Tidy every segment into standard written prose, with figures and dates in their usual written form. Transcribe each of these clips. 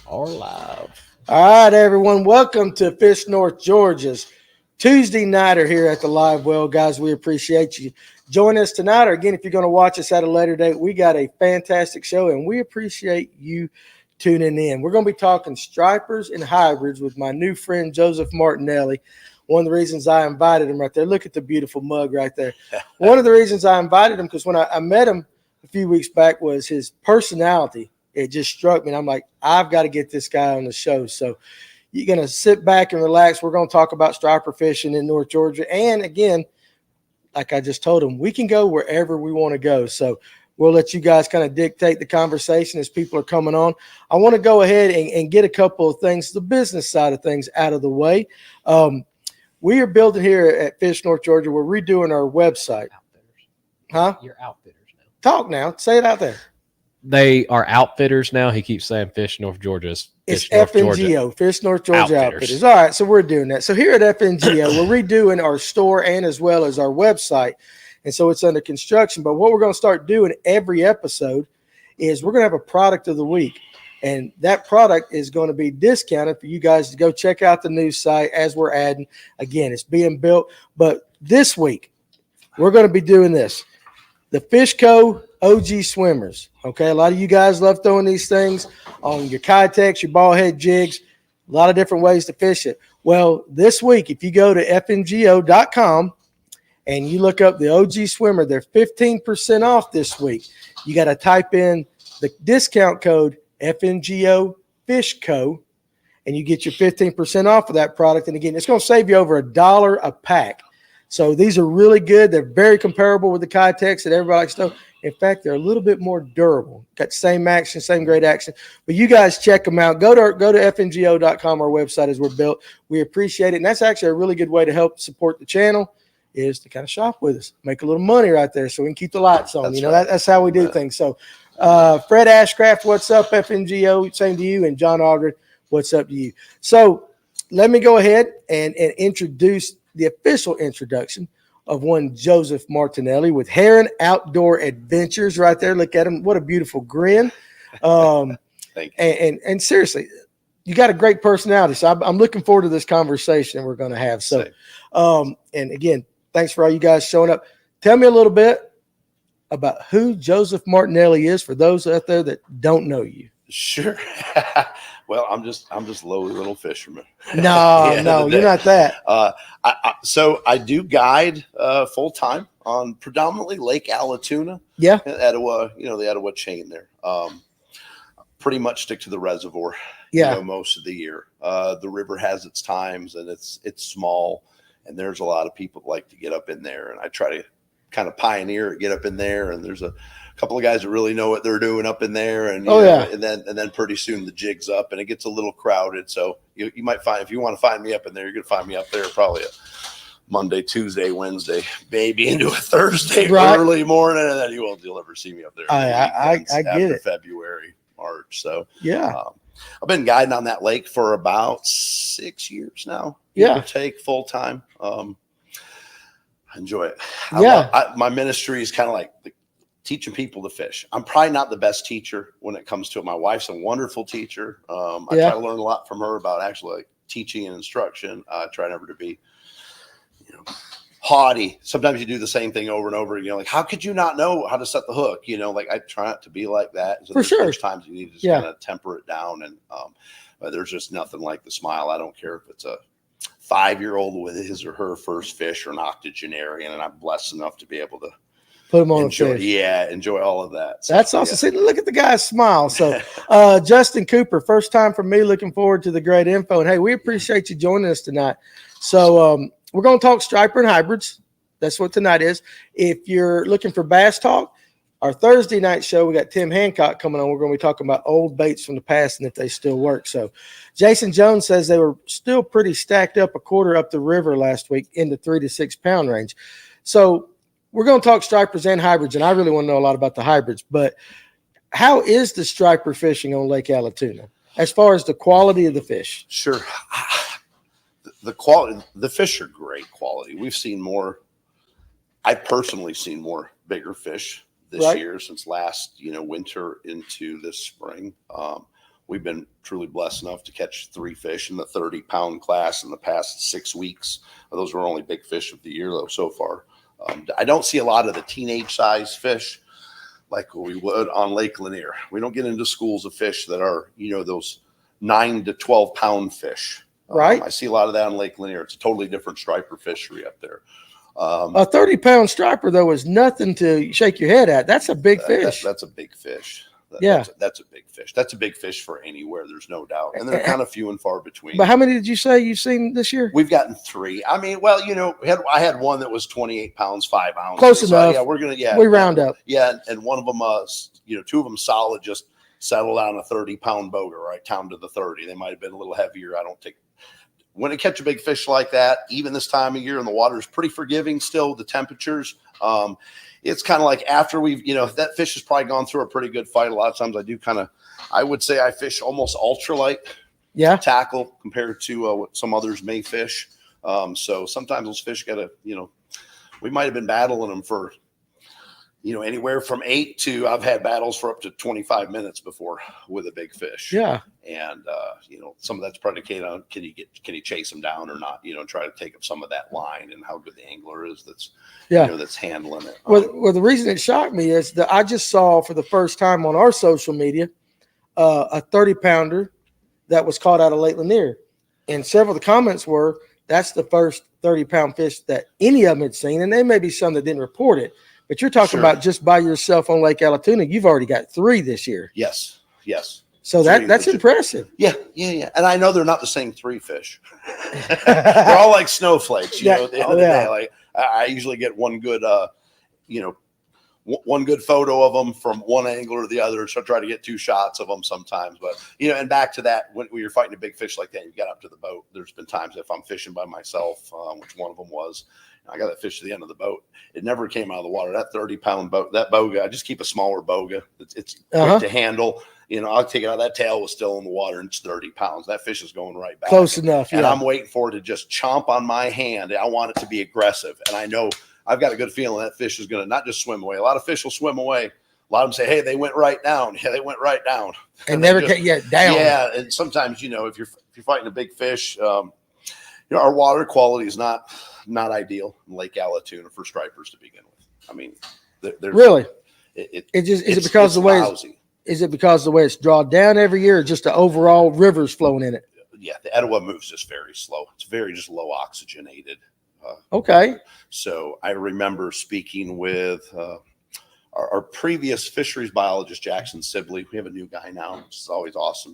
are live. All right, everyone. Welcome to Fish North Georgia's Tuesday nighter here at the Live Well. Guys, we appreciate you. Join us tonight, or again, if you're going to watch us at a later date, we got a fantastic show, and we appreciate you tuning in. We're going to be talking stripers and hybrids with my new friend, Joseph Martinelli. One of the reasons I invited him right there, look at the beautiful mug right there. One of the reasons I invited him, because when I met him a few weeks back, was his personality. It just struck me, and I'm like, I've got to get this guy on the show. So you're going to sit back and relax. We're going to talk about striper fishing in North Georgia. And again, like I just told him, we can go wherever we want to go. So we'll let you guys kind of dictate the conversation as people are coming on. I want to go ahead and get a couple of things, the business side of things, out of the way. We are building here at Fish North Georgia. We're redoing our website. Huh? You're outfitters now. Talk now. Say it out there. They are outfitters now. He keeps saying Fish North Georgia. It's FNGO, Fish North Georgia Outfitters. All right, so we're doing that. So here at FNGO, we're redoing our store and as well as our website. And so it's under construction. But what we're going to start doing every episode is we're going to have a product of the week. And that product is going to be discounted for you guys to go check out the new site as we're adding. Again, it's being built. But this week, we're going to be doing this. The FishCo OG swimmers. Okay, a lot of you guys love throwing these things on your Kitex, your ball head jigs, a lot of different ways to fish it. Well, this week, if you go to FNGO.com and you look up the OG swimmer, they're 15% off this week. You got to type in the discount code FNGO FishCo, and you get your 15% off of that product. And again, it's going to save you over $1 a pack. So these are really good. They're very comparable with the Kitex that everybody likes to know. In fact, they're a little bit more durable. Got the same action, same great action. But you guys check them out. Go to FNGO.com, our website as we're built. We appreciate it. And that's actually a really good way to help support the channel is to kind of shop with us. Make a little money right there so we can keep the lights on. That's how we do things. So Fred Ashcraft, what's up, FNGO? Same to you. And John Aldred, what's up to you? So let me go ahead and introduce the official introduction of one Joseph Martinelli with Heron Outdoor Adventures right there. Look at him. What a beautiful grin. Thank you. And seriously, you got a great personality. So I'm looking forward to this conversation we're going to have. So, and again, thanks for all you guys showing up. Tell me a little bit about who Joseph Martinelli is for those out there that don't know you. Sure. Well, I'm just lowly little fisherman. No, you're not that. So I do guide full time on predominantly Lake Allatoona. Yeah. Etowah, the Etowah chain there. Pretty much stick to the reservoir. Yeah. Most of the year. The river has its times, and it's small, and there's a lot of people that like to get up in there, and I try to kind of pioneer, get up in there, and there's a couple of guys that really know what they're doing up in there, and and then pretty soon the jig's up and it gets a little crowded. So you might find, if you want to find me up in there, you're gonna find me up there probably a Monday, Tuesday, Wednesday, maybe into a Thursday early morning, and then you'll ever see me up there. I get it. February, March. So yeah, I've been guiding on that lake for about 6 years now. Yeah, take full time. I enjoy it. My ministry is kind of like teaching people to fish. I'm probably not the best teacher when it comes to it. My wife's a wonderful teacher. I try to learn a lot from her about actually like teaching and instruction. I try never to be, haughty. Sometimes you do the same thing over and over. Like, how could you not know how to set the hook? Like I try not to be like that. So there's times you need to just kind of temper it down. And but there's just nothing like the smile. I don't care if it's a 5-year-old with his or her first fish or an octogenarian, and I'm blessed enough to be able to put them on enjoy, a fish. Yeah, enjoy all of that. So, that's awesome. See, look at the guy's smile. So Justin Cooper, first time for me, looking forward to the great info. And hey, we appreciate you joining us tonight. So we're going to talk striper and hybrids. That's what tonight is. If you're looking for bass talk, our Thursday night show, we got Tim Hancock coming on. We're going to be talking about old baits from the past and if they still work. So Jason Jones says they were still pretty stacked up a quarter up the river last week in the 3 to 6 pound range. So we're going to talk stripers and hybrids, and I really want to know a lot about the hybrids. But how is the striper fishing on Lake Allatoona as far as the quality of the fish? Sure. The quality, the fish are great quality. We've seen more. I've personally seen more bigger fish this year since last, winter into this spring. we've been truly blessed enough to catch 3 fish in the 30-pound class in the past 6 weeks. Those were only big fish of the year, though, so far. I don't see a lot of the teenage size fish like we would on Lake Lanier. We don't get into schools of fish that are, those 9 to 12 pound fish. Right. I see a lot of that on Lake Lanier. It's a totally different striper fishery up there. A 30-pound striper, though, is nothing to shake your head at. That's a big fish. That's a big fish. That's a big fish. That's a big fish for anywhere. There's no doubt. And they're kind of few and far between. But how many did you say you've seen this year? We've gotten 3. I mean, well, I had one that was 28 pounds, 5 ounces. Close enough. Yeah, we round up. Yeah. And one of them, 2 of them solid, just settled on a 30-pound boga, right down to the 30. They might have been a little heavier. When I catch a big fish like that, even this time of year, and the water is pretty forgiving still, the temperatures, it's kind of like after we've, that fish has probably gone through a pretty good fight. A lot of times I would say I fish almost ultralight tackle compared to what some others may fish. So sometimes those fish we might have been battling them for, anywhere from 8 to I've had battles for up to 25 minutes before with a big fish. Yeah. And, some of that's predicated on, can you chase them down or not, try to take up some of that line and how good the angler is that's handling it. Well, the reason it shocked me is that I just saw for the first time on our social media, a 30-pounder that was caught out of Lake Lanier. And several of the comments were, that's the first 30-pound fish that any of them had seen. And there may be some that didn't report it. But you're talking about just by yourself on Lake Allatoona, you've already got 3 this year. Yes. So that's impressive. Yeah. And I know they're not the same 3 fish. They're all like snowflakes. At the end of the day, like I usually get one good, one good photo of them from one angler or the other. So I try to get 2 shots of them sometimes. But, and back to that, when you're fighting a big fish like that, you got up to the boat. There's been times if I'm fishing by myself, which one of them was, I got that fish to the end of the boat. It never came out of the water. That 30-pound boat, that boga, I just keep a smaller boga. It's quick to handle. I'll take it out. That tail was still in the water and it's 30 pounds. That fish is going right back. Close enough. And I'm waiting for it to just chomp on my hand. I want it to be aggressive. And I know I've got a good feeling that fish is going to not just swim away. A lot of fish will swim away. A lot of them say, hey, they went right down. Yeah, they went right down. And never get down. Yeah. And sometimes, if you're fighting a big fish, our water quality is not ideal in Lake Allatoona for stripers to begin with. I mean, really, is it because of the way is it because of the way it's drawn down every year, or just the overall rivers flowing in it? Yeah, the Etowah moves just very slow. It's very just low oxygenated. Okay. So I remember speaking with our previous fisheries biologist, Jackson Sibley. We have a new guy now, which is always awesome.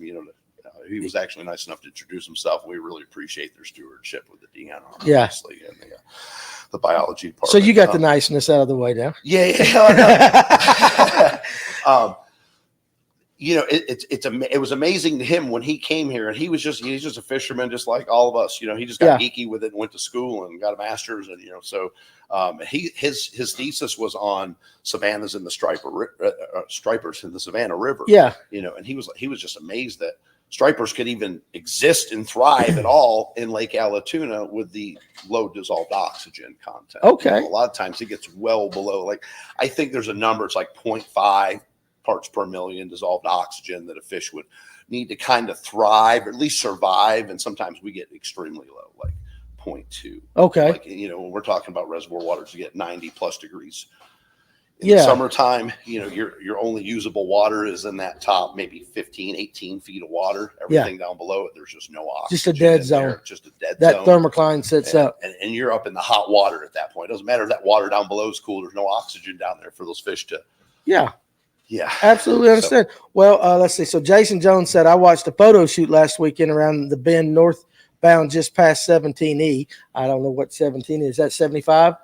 He was actually nice enough to introduce himself. We really appreciate their stewardship with the DNR, obviously, and the biology department. So you got the niceness out of the way now. Yeah. It was amazing to him when he came here, and he's just a fisherman, just like all of us. He just got geeky with it and went to school and got a master's, and his thesis was on savannas in the stripers in the Savannah River. Yeah, and he was just amazed that stripers could even exist and thrive at all in Lake Allatoona with the low dissolved oxygen content. Okay, a lot of times it gets well below. I think there's a number. It's like 0.5 parts per million dissolved oxygen that a fish would need to kind of thrive, or at least survive. And sometimes we get extremely low, like 0.2. Okay. When we're talking about reservoir waters, you get 90 plus degrees. In the summertime, your only usable water is in that top, maybe 15, 18 feet of water. Everything down below it, there's just no oxygen. Just a dead zone. Just a dead zone. That thermocline sits up. And you're up in the hot water at that point. It doesn't matter if that water down below is cool. There's no oxygen down there for those fish to. Yeah. Absolutely understand. Well, let's see. So Jason Jones said, I watched a photo shoot last weekend around the bend northbound just past 17E. I don't know what 17 is. Is that 75?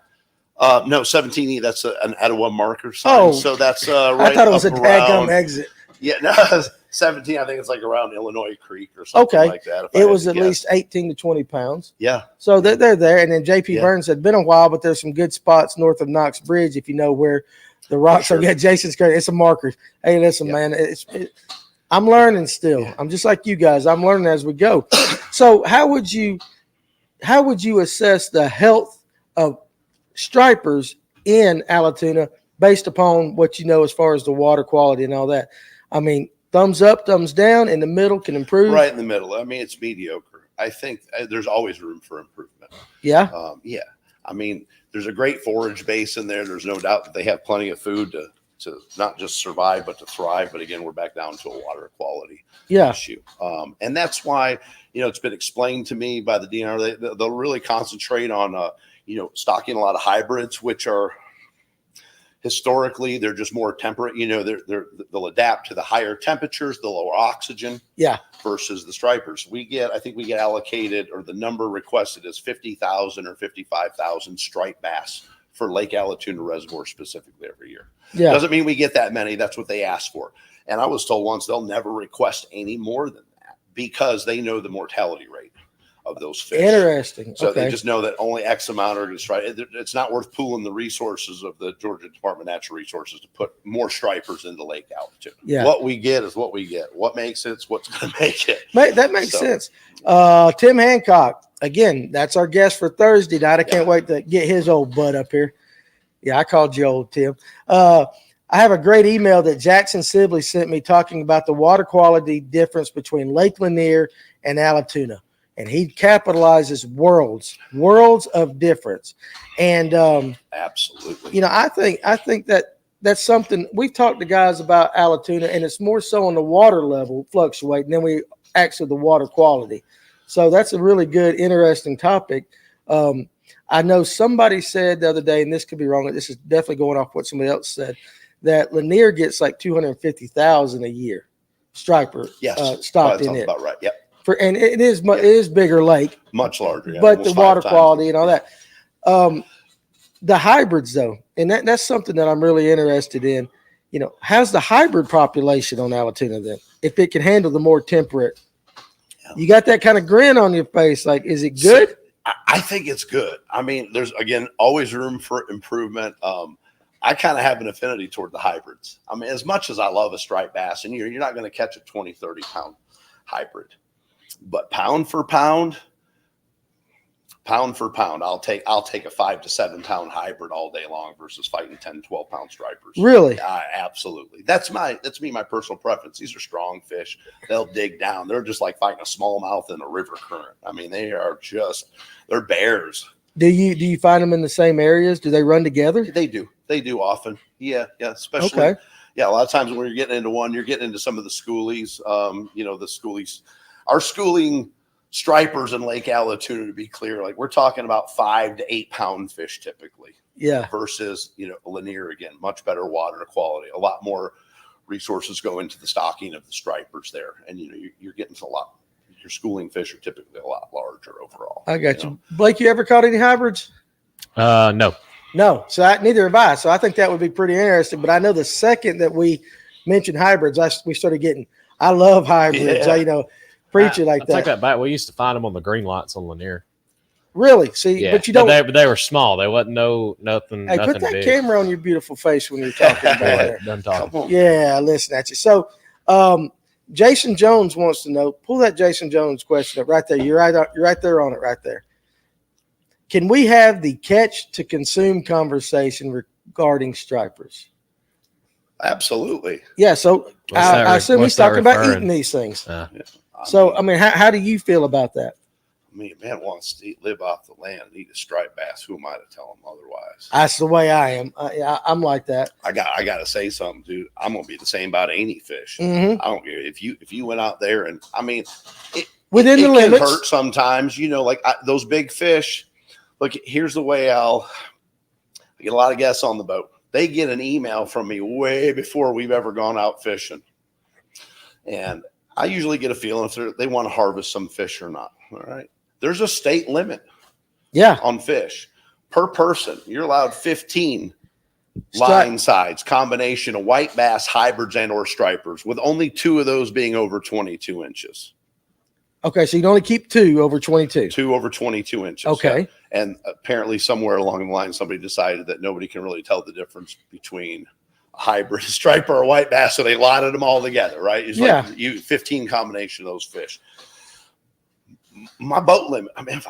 No, 17E. That's an Etowah marker sign. Oh, so that's right. I thought it was a dadgum exit. Yeah, no, 17. I think it's like around Illinois Creek or something like that. It was at least 18 to 20 pounds. Yeah. So they're there. And then JP Burns said, been a while, but there's some good spots north of Knox Bridge if you know where the rocks are. Yeah, Jason's great. It's a marker. Hey, listen, man, I'm learning still. I'm just like you guys. I'm learning as we go. So how would you assess the health of stripers in Allatoona based upon what you know as far as the water quality and all that? I mean, thumbs up, thumbs down, in the middle can improve. Right in the middle. I mean, it's mediocre. I think there's always room for improvement. Yeah. Yeah. I mean, there's a great forage base in there. There's no doubt that they have plenty of food to not just survive, but to thrive. But again, we're back down to a water quality issue. And that's why, it's been explained to me by the DNR, they'll really concentrate on, stocking a lot of hybrids, which are historically, they're just more temperate. They'll adapt to the higher temperatures, the lower oxygen. Yeah. Versus the stripers. I think we get allocated, or the number requested is 50,000 or 55,000 striped bass for Lake Allatoona reservoir specifically every year. Yeah. Doesn't mean we get that many. That's what they asked for. And I was told once they'll never request any more than that because they know the mortality rate of those fish. Interesting. So they just know that only X amount are going to strike. It's not worth pooling the resources of the Georgia Department of Natural Resources to put more stripers into Lake Allatoona. Yeah. What we get is what we get. What makes it's what's going to make it. That makes sense. Tim Hancock, again, that's our guest for Thursday night. I can't wait to get his old butt up here. Yeah, I called you old, Tim. I have a great email that Jackson Sibley sent me talking about the water quality difference between Lake Lanier and Allatoona. And he capitalizes worlds of difference. And absolutely, I think that's something we've talked to guys about Allatoona, and it's more so on the water level fluctuating than we actually the water quality. So that's a really good, interesting topic. I know somebody said the other day, and this could be wrong, this is definitely going off what somebody else said, that Lanier gets like 250,000 a year striper stocked in it. About right. Yep. And it is bigger lake, much larger, but the water quality and all that. The hybrids though, and that's something that I'm really interested in. How's the hybrid population on Allatoona then? If it can handle the more temperate, you got that kind of grin on your face. Like, is it good? So, I think it's good. I mean, there's again always room for improvement. I kind of have an affinity toward the hybrids. I mean, as much as I love a striped bass, and you're not going to catch a 20, 30 pound hybrid. But pound for pound, I'll take a 5 to 7 pound hybrid all day long versus fighting 10, 12 pound stripers. Really? Absolutely. That's my personal preference. These are strong fish. They'll dig down. They're just like fighting a smallmouth in a river current. I mean, they're bears. Do you find them in the same areas? Do they run together? They do often. Yeah. Especially. Okay. Yeah. A lot of times when you're getting into one, you're getting into some of the schoolies. The schoolies. Our schooling stripers in Lake Allatoona, to be clear, like we're talking about 5 to 8 pound fish typically. Yeah. Versus, Lanier, again, much better water quality, a lot more resources go into the stocking of the stripers there. And, you're getting to your schooling fish are typically a lot larger overall. I got you. Blake, you ever caught any hybrids? No. No. So neither have I. So I think that would be pretty interesting. But I know the second that we mentioned hybrids, we started getting, I love hybrids. Yeah. Preach it like that. I take that back. We used to find them on the green lights on Lanier. Really? See, but you don't. But they were small. They wasn't nothing. Hey, nothing put that big. camera on your beautiful face when you're talking about it. Done talking. Yeah, listen at you. So, Jason Jones wants to know. Pull that Jason Jones question up right there. You're right there on it right there. Can we have the catch to consume conversation regarding stripers? Absolutely. Yeah. So I assume he's talking about eating these things. So, I mean, how do you feel about that? I mean, a man wants to live off the land and eat a striped bass. Who am I to tell him otherwise? That's the way I am. I'm like that. I got to say something, dude. I'm gonna be the same about any fish. Mm-hmm. I don't care if you went out there and I mean, within the limits. Can hurt sometimes. Those big fish. Look, here's the way I get a lot of guests on the boat. They get an email from me way before we've ever gone out fishing, and I usually get a feeling if they want to harvest some fish or not. All right. There's a state limit. Yeah. On fish per person. You're allowed 15 line sides, combination of white bass, hybrids, and or stripers, with only 2 of those being over 22 inches. Okay. So you can only keep 2 over 22. 2 over 22 inches. Okay. Yeah. And apparently somewhere along the line, somebody decided that nobody can really tell the difference between hybrid striper or white bass, so they lotted them all together, right? It's like 15 combination of those fish. My boat limit, I mean,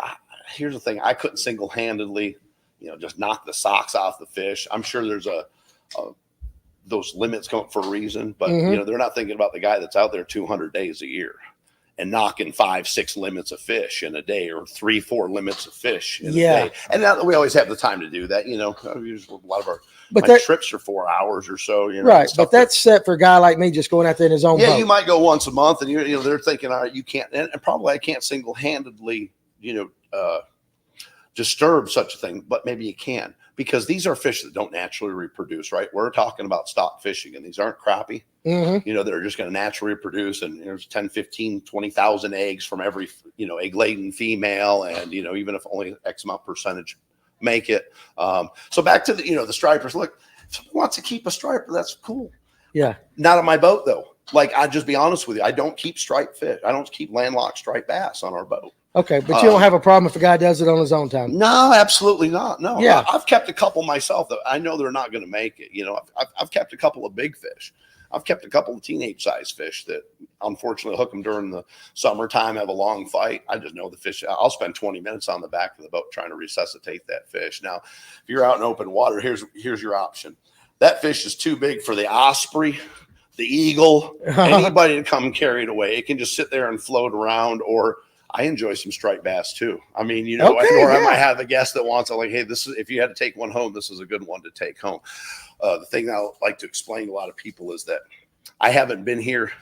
here's the thing, I couldn't single-handedly, just knock the socks off the fish. I'm sure there's a those limits come up for a reason, but they're not thinking about the guy that's out there 200 days a year and knocking 5-6 limits of fish in a day, or 3-4 limits of fish in a day. And now we always have the time to do that. A lot of our trips are 4 hours or so. Right. But that's set for a guy like me just going out there in his own boat. You might go once a month, and they're thinking, all right, you can't, and probably I can't single-handedly, disturb such a thing, but maybe you can, because these are fish that don't naturally reproduce, right? We're talking about stock fishing, and these aren't crappie. They're just going to naturally reproduce, and there's 10, 15, 20,000 eggs from every, egg-laden female, and, even if only X amount percentage make it. So back to the stripers. Look, if someone wants to keep a striper, that's cool. Yeah. Not on my boat, though. Like, I'll just be honest with you. I don't keep striped fish. I don't keep landlocked striped bass on our boat. Okay, but you don't have a problem if a guy does it on his own time? No, absolutely not. No. Yeah. I've kept a couple myself that I know they're not going to make it. I've kept a couple of big fish. I've kept a couple of teenage size fish that unfortunately hook them during the summertime, have a long fight. I just know the fish. I'll spend 20 minutes on the back of the boat trying to resuscitate that fish. Now, if you're out in open water, here's your option. That fish is too big for the osprey, the eagle, anybody to come carry it away. It can just sit there and float around, or I enjoy some striped bass too. I mean, I might have a guest that wants it, like, hey, this is, if you had to take one home, this is a good one to take home. The thing I like to explain to a lot of people is that I haven't been here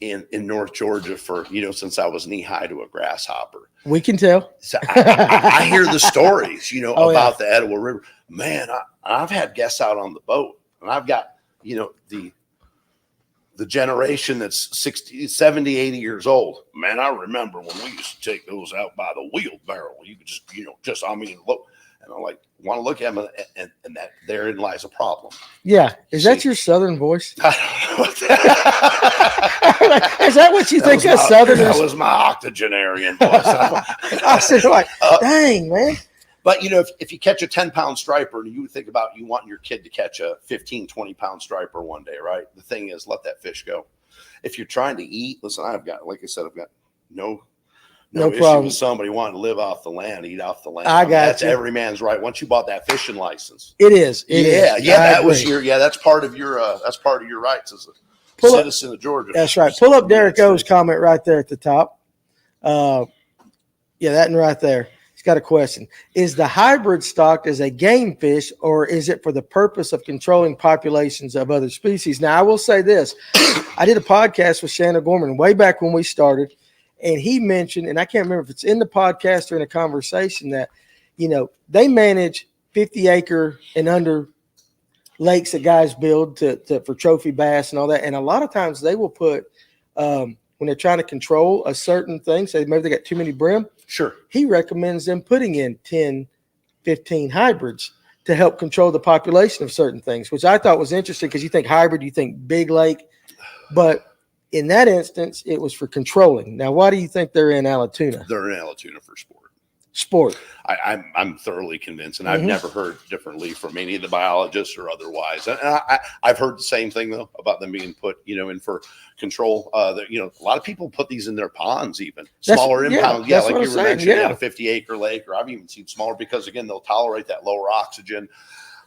in North Georgia for, since I was knee high to a grasshopper. We can tell. So I hear the stories, about the Etowah River. Man, I've had guests out on the boat, and I've got, the generation that's 60, 70, 80 years old. Man, I remember when we used to take those out by the wheelbarrow. You could just, look. And I'm like, want to look at them, and that therein lies a problem. Yeah. Is that your Southern voice? I don't know what that is that what you think of Southerners? That was my octogenarian voice. I said, dang, man. But, if you catch a 10-pound striper, and you think about you wanting your kid to catch a 15, 20-pound striper one day, right? The thing is, let that fish go. If you're trying to eat, listen, I've got no issue problem with somebody wanting to live off the land, eat off the land. That's every man's right. Once you bought that fishing license, it is. That's part of your rights as a citizen of Georgia. That's right. Pull up Derek O's comment right there at the top. That one right there. He's got a question. Is the hybrid stocked as a game fish, or is it for the purpose of controlling populations of other species? Now, I will say this. I did a podcast with Shannon Gorman way back when we started, and he mentioned, and I can't remember if it's in the podcast or in a conversation, that, they manage 50-acre and under lakes that guys build for trophy bass and all that. And a lot of times they will put, when they're trying to control a certain thing, say maybe they got too many brim. Sure. He recommends them putting in 10, 15 hybrids to help control the population of certain things, which I thought was interesting, because you think hybrid, you think big lake. But in that instance, it was for controlling. Now, why do you think they're in Allatoona? They're in Allatoona for sport. I'm thoroughly convinced, and I've never heard differently from any of the biologists or otherwise. And I've heard the same thing though about them being put, in for control. A lot of people put these in their ponds, even smaller impounds. Yeah, like you were mentioning, at a 50-acre lake, or I've even seen smaller, because again, they'll tolerate that lower oxygen,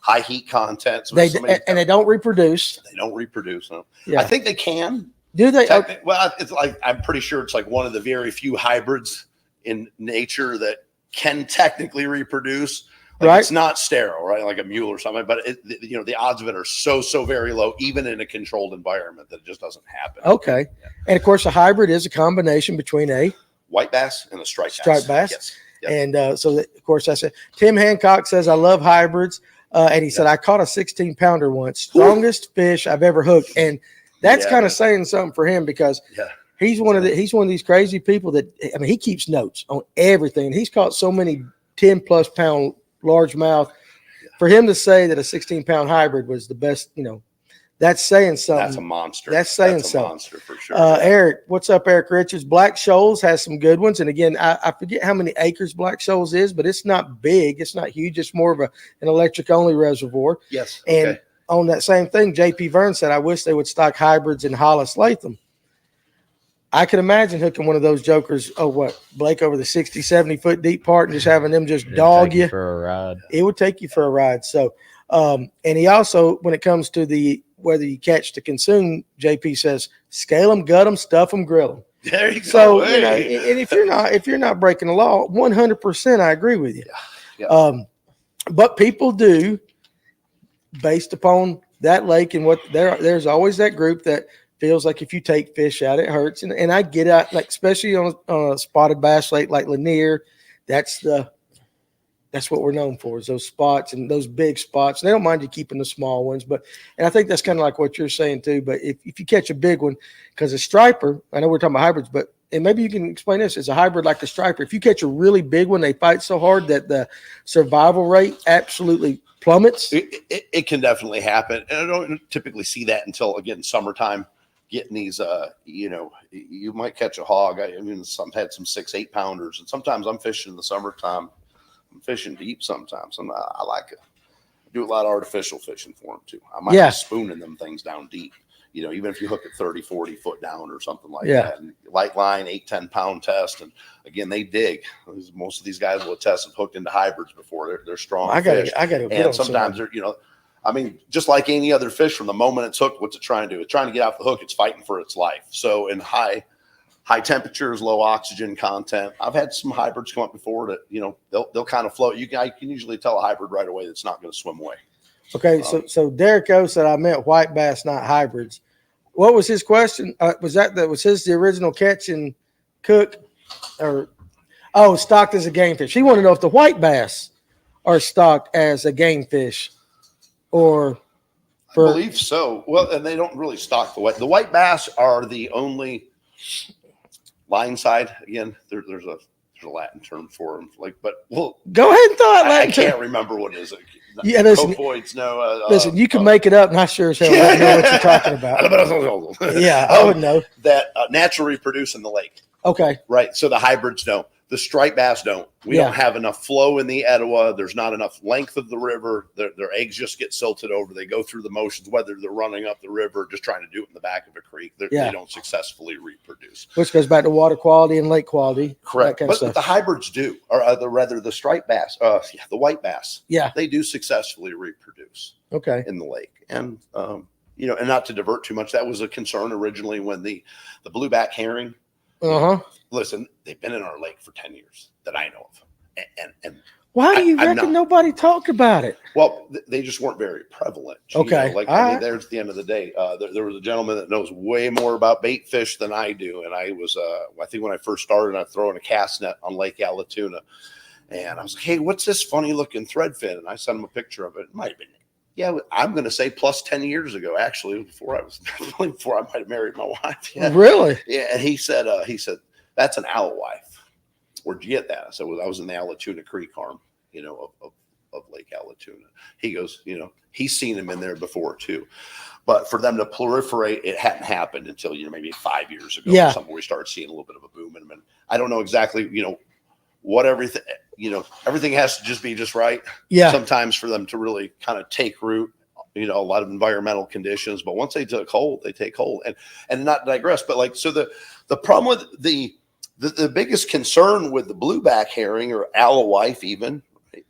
high heat content. So they don't reproduce. They don't reproduce. No. Yeah. I think they can. Do they? Well, it's like, I'm pretty sure it's like one of the very few hybrids in nature that can technically reproduce. Right. It's not sterile, right? Like a mule or something, but the odds of it are so very low, even in a controlled environment, that it just doesn't happen. Okay. Yeah. And of course, a hybrid is a combination between a white bass and a striped bass. Yes. Yep. And of course, I said, Tim Hancock says, I love hybrids. And he said, I caught a 16-pounder once, strongest fish I've ever hooked. And that's kind of saying something for him, because he's one of these crazy people that, he keeps notes on everything. He's caught so many 10+ pound largemouth. For him to say that a 16-pound hybrid was the best, that's saying something. That's a monster. That's saying something. Monster for sure. Eric, what's up, Eric Richards? Black Shoals has some good ones. And again, I forget how many acres Black Shoals is, but it's not big. It's not huge. It's more of an electric-only reservoir. Yes. And on that same thing, JP Vern said, I wish they would stock hybrids in Hollis Latham. I could imagine hooking one of those jokers, Blake, over the 60, 70 foot deep part, and just having them just dog you for a ride. It would take you for a ride. So And he also, when it comes to whether you catch to consume, JP says, scale them, gut them, stuff them, grill them. There you go. So, you know, and if you're not breaking the law, 100%, I agree with you. Yeah. But people do, based upon that lake and what there's always that group that feels like if you take fish out, it hurts. And I get it, like, especially on a spotted bass lake like Lanier, that's what we're known for, is those spots and those big spots. They don't mind you keeping the small ones, and I think that's kind of like what you're saying too. But if you catch a big one, because a striper, I know we're talking about hybrids, and maybe you can explain this, it's a hybrid like a striper. If you catch a really big one, they fight so hard that the survival rate absolutely plummets. It can definitely happen. And I don't typically see that until, again, summertime. Getting these, you might catch a hog. I mean, some had some 6-8 pounders, and sometimes I'm fishing in the summertime. I'm fishing deep sometimes. I like it. I do a lot of artificial fishing for them too. I might be spooning them things down deep, even if you hook it 30, 40 foot down or something like that. And light line, 8-10 pound test. And again, they dig. Most of these guys will attest and hooked into hybrids before. They're strong fish. I got to get. And sometimes they're, I mean, just like any other fish, from the moment it's hooked, what's it trying to do? It's trying to get off the hook. It's fighting for its life. So in high temperatures, low oxygen content, I've had some hybrids come up before that, they'll kind of float. I can usually tell a hybrid right away that's not going to swim away. Okay. So Derek O said, I meant white bass, not hybrids. What was his question? Was the original catch and cook, stocked as a game fish? He wanted to know if the white bass are stocked as a game fish. I believe so. Well, and they don't really stock the white bass are the only line side. Again, there's a Latin term for them. Go ahead and throw out Latin. I can't remember what it is. Yeah, listen. Listen, you can make it up. Not sure as hell I know what you're talking about. Yeah, I would know that naturally reproduce in the lake. Okay, right. So the hybrids don't. The striped bass don't. We don't have enough flow in the Etowah. There's not enough length of the river. Their eggs just get silted over. They go through the motions, whether they're running up the river, just trying to do it in the back of a creek. They don't successfully reproduce. Which goes back to water quality and lake quality. Correct. But the hybrids do, or rather the striped bass, the white bass. Yeah. They do successfully reproduce. Okay. In the lake. And, and not to divert too much, that was a concern originally when the blueback herring. Listen, they've been in our lake for 10 years that I know of. And why do you reckon nobody talked about it? Well, they just weren't very prevalent. Okay. There's the end of the day. There was a gentleman that knows way more about bait fish than I do. And I was, I think when I first started, I was throwing a cast net on Lake Allatoona. And I was like, hey, what's this funny looking threadfin? And I sent him a picture of it. It might have been, I'm going to say plus 10 years ago, actually, before I might have married my wife. Yeah. Really? Yeah. And he said, that's an alewife. Where'd you get that? I said, well, I was in the Allatoona Creek arm, of Lake Allatoona. He goes, he's seen them in there before too. But for them to proliferate, it hadn't happened until, maybe 5 years ago or something, where we started seeing a little bit of a boom in them. And I don't know exactly, what everything, everything has to just be just right. Yeah. Sometimes for them to really kind of take root, a lot of environmental conditions, but once they take hold, they take hold. And not digress, but so the problem with the biggest concern with the blueback herring, or alewife even,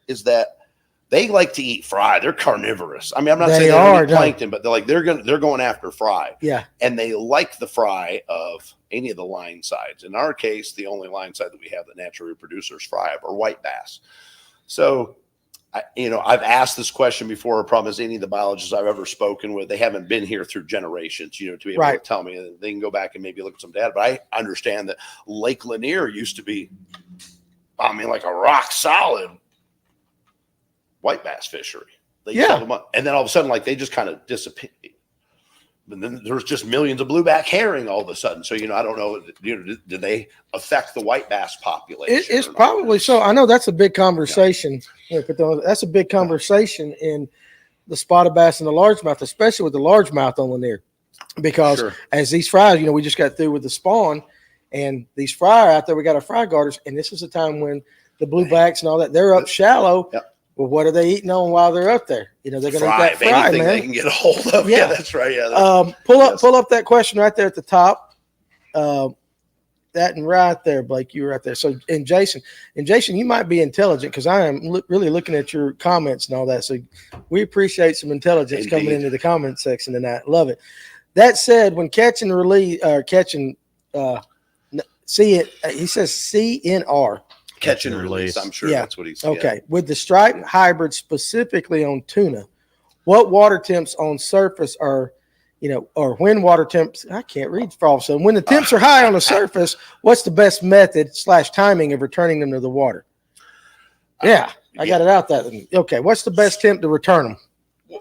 is that they like to eat fry. They're carnivorous. I mean, I'm not saying they don't eat plankton, but they're going after fry. Yeah. And they like the fry of any of the line sides. In our case, the only line side that we have that naturally reproduces fry of are white bass. So, I've asked this question before. The problem is, any of the biologists I've ever spoken with, they haven't been here through generations, to be able to tell me. They can go back and maybe look at some data. But I understand that Lake Lanier used to be, like a rock solid white bass fishery. They sold them up. And then all of a sudden, they just kind of disappeared. And then there's just millions of blueback herring all of a sudden. So, I don't know, did they affect the white bass population? It's probably so. I know that's a big conversation. Yeah. That's a big conversation in the spotted bass and the largemouth, especially with the largemouth on Lanier. Because as these fries, we just got through with the spawn, and these fry out there, we got our fry garters, and this is a time when the bluebacks and all that, they're up shallow. Yep. Well, what are they eating on while they're up there? They're going to eat that fry, anything man. They can get a hold of. Yeah, that's right. Yeah. Pull up that question right there at the top. that and right there, Blake, you were right there. So, and Jason, you might be intelligent because I am really looking at your comments and all that. So we appreciate some intelligence coming into the comment section tonight. Love it. That said, when catching release or catching, see it, he says CNR. Catch and release. I'm sure that's what he's okay. With the stripe hybrid specifically on tuna, what water temps on surface are, or when water temps, I can't read for all of a sudden. When the temps are high on the surface, what's the best method / timing of returning them to the water? Yeah, I got it out that. Okay, what's the best temp to return them?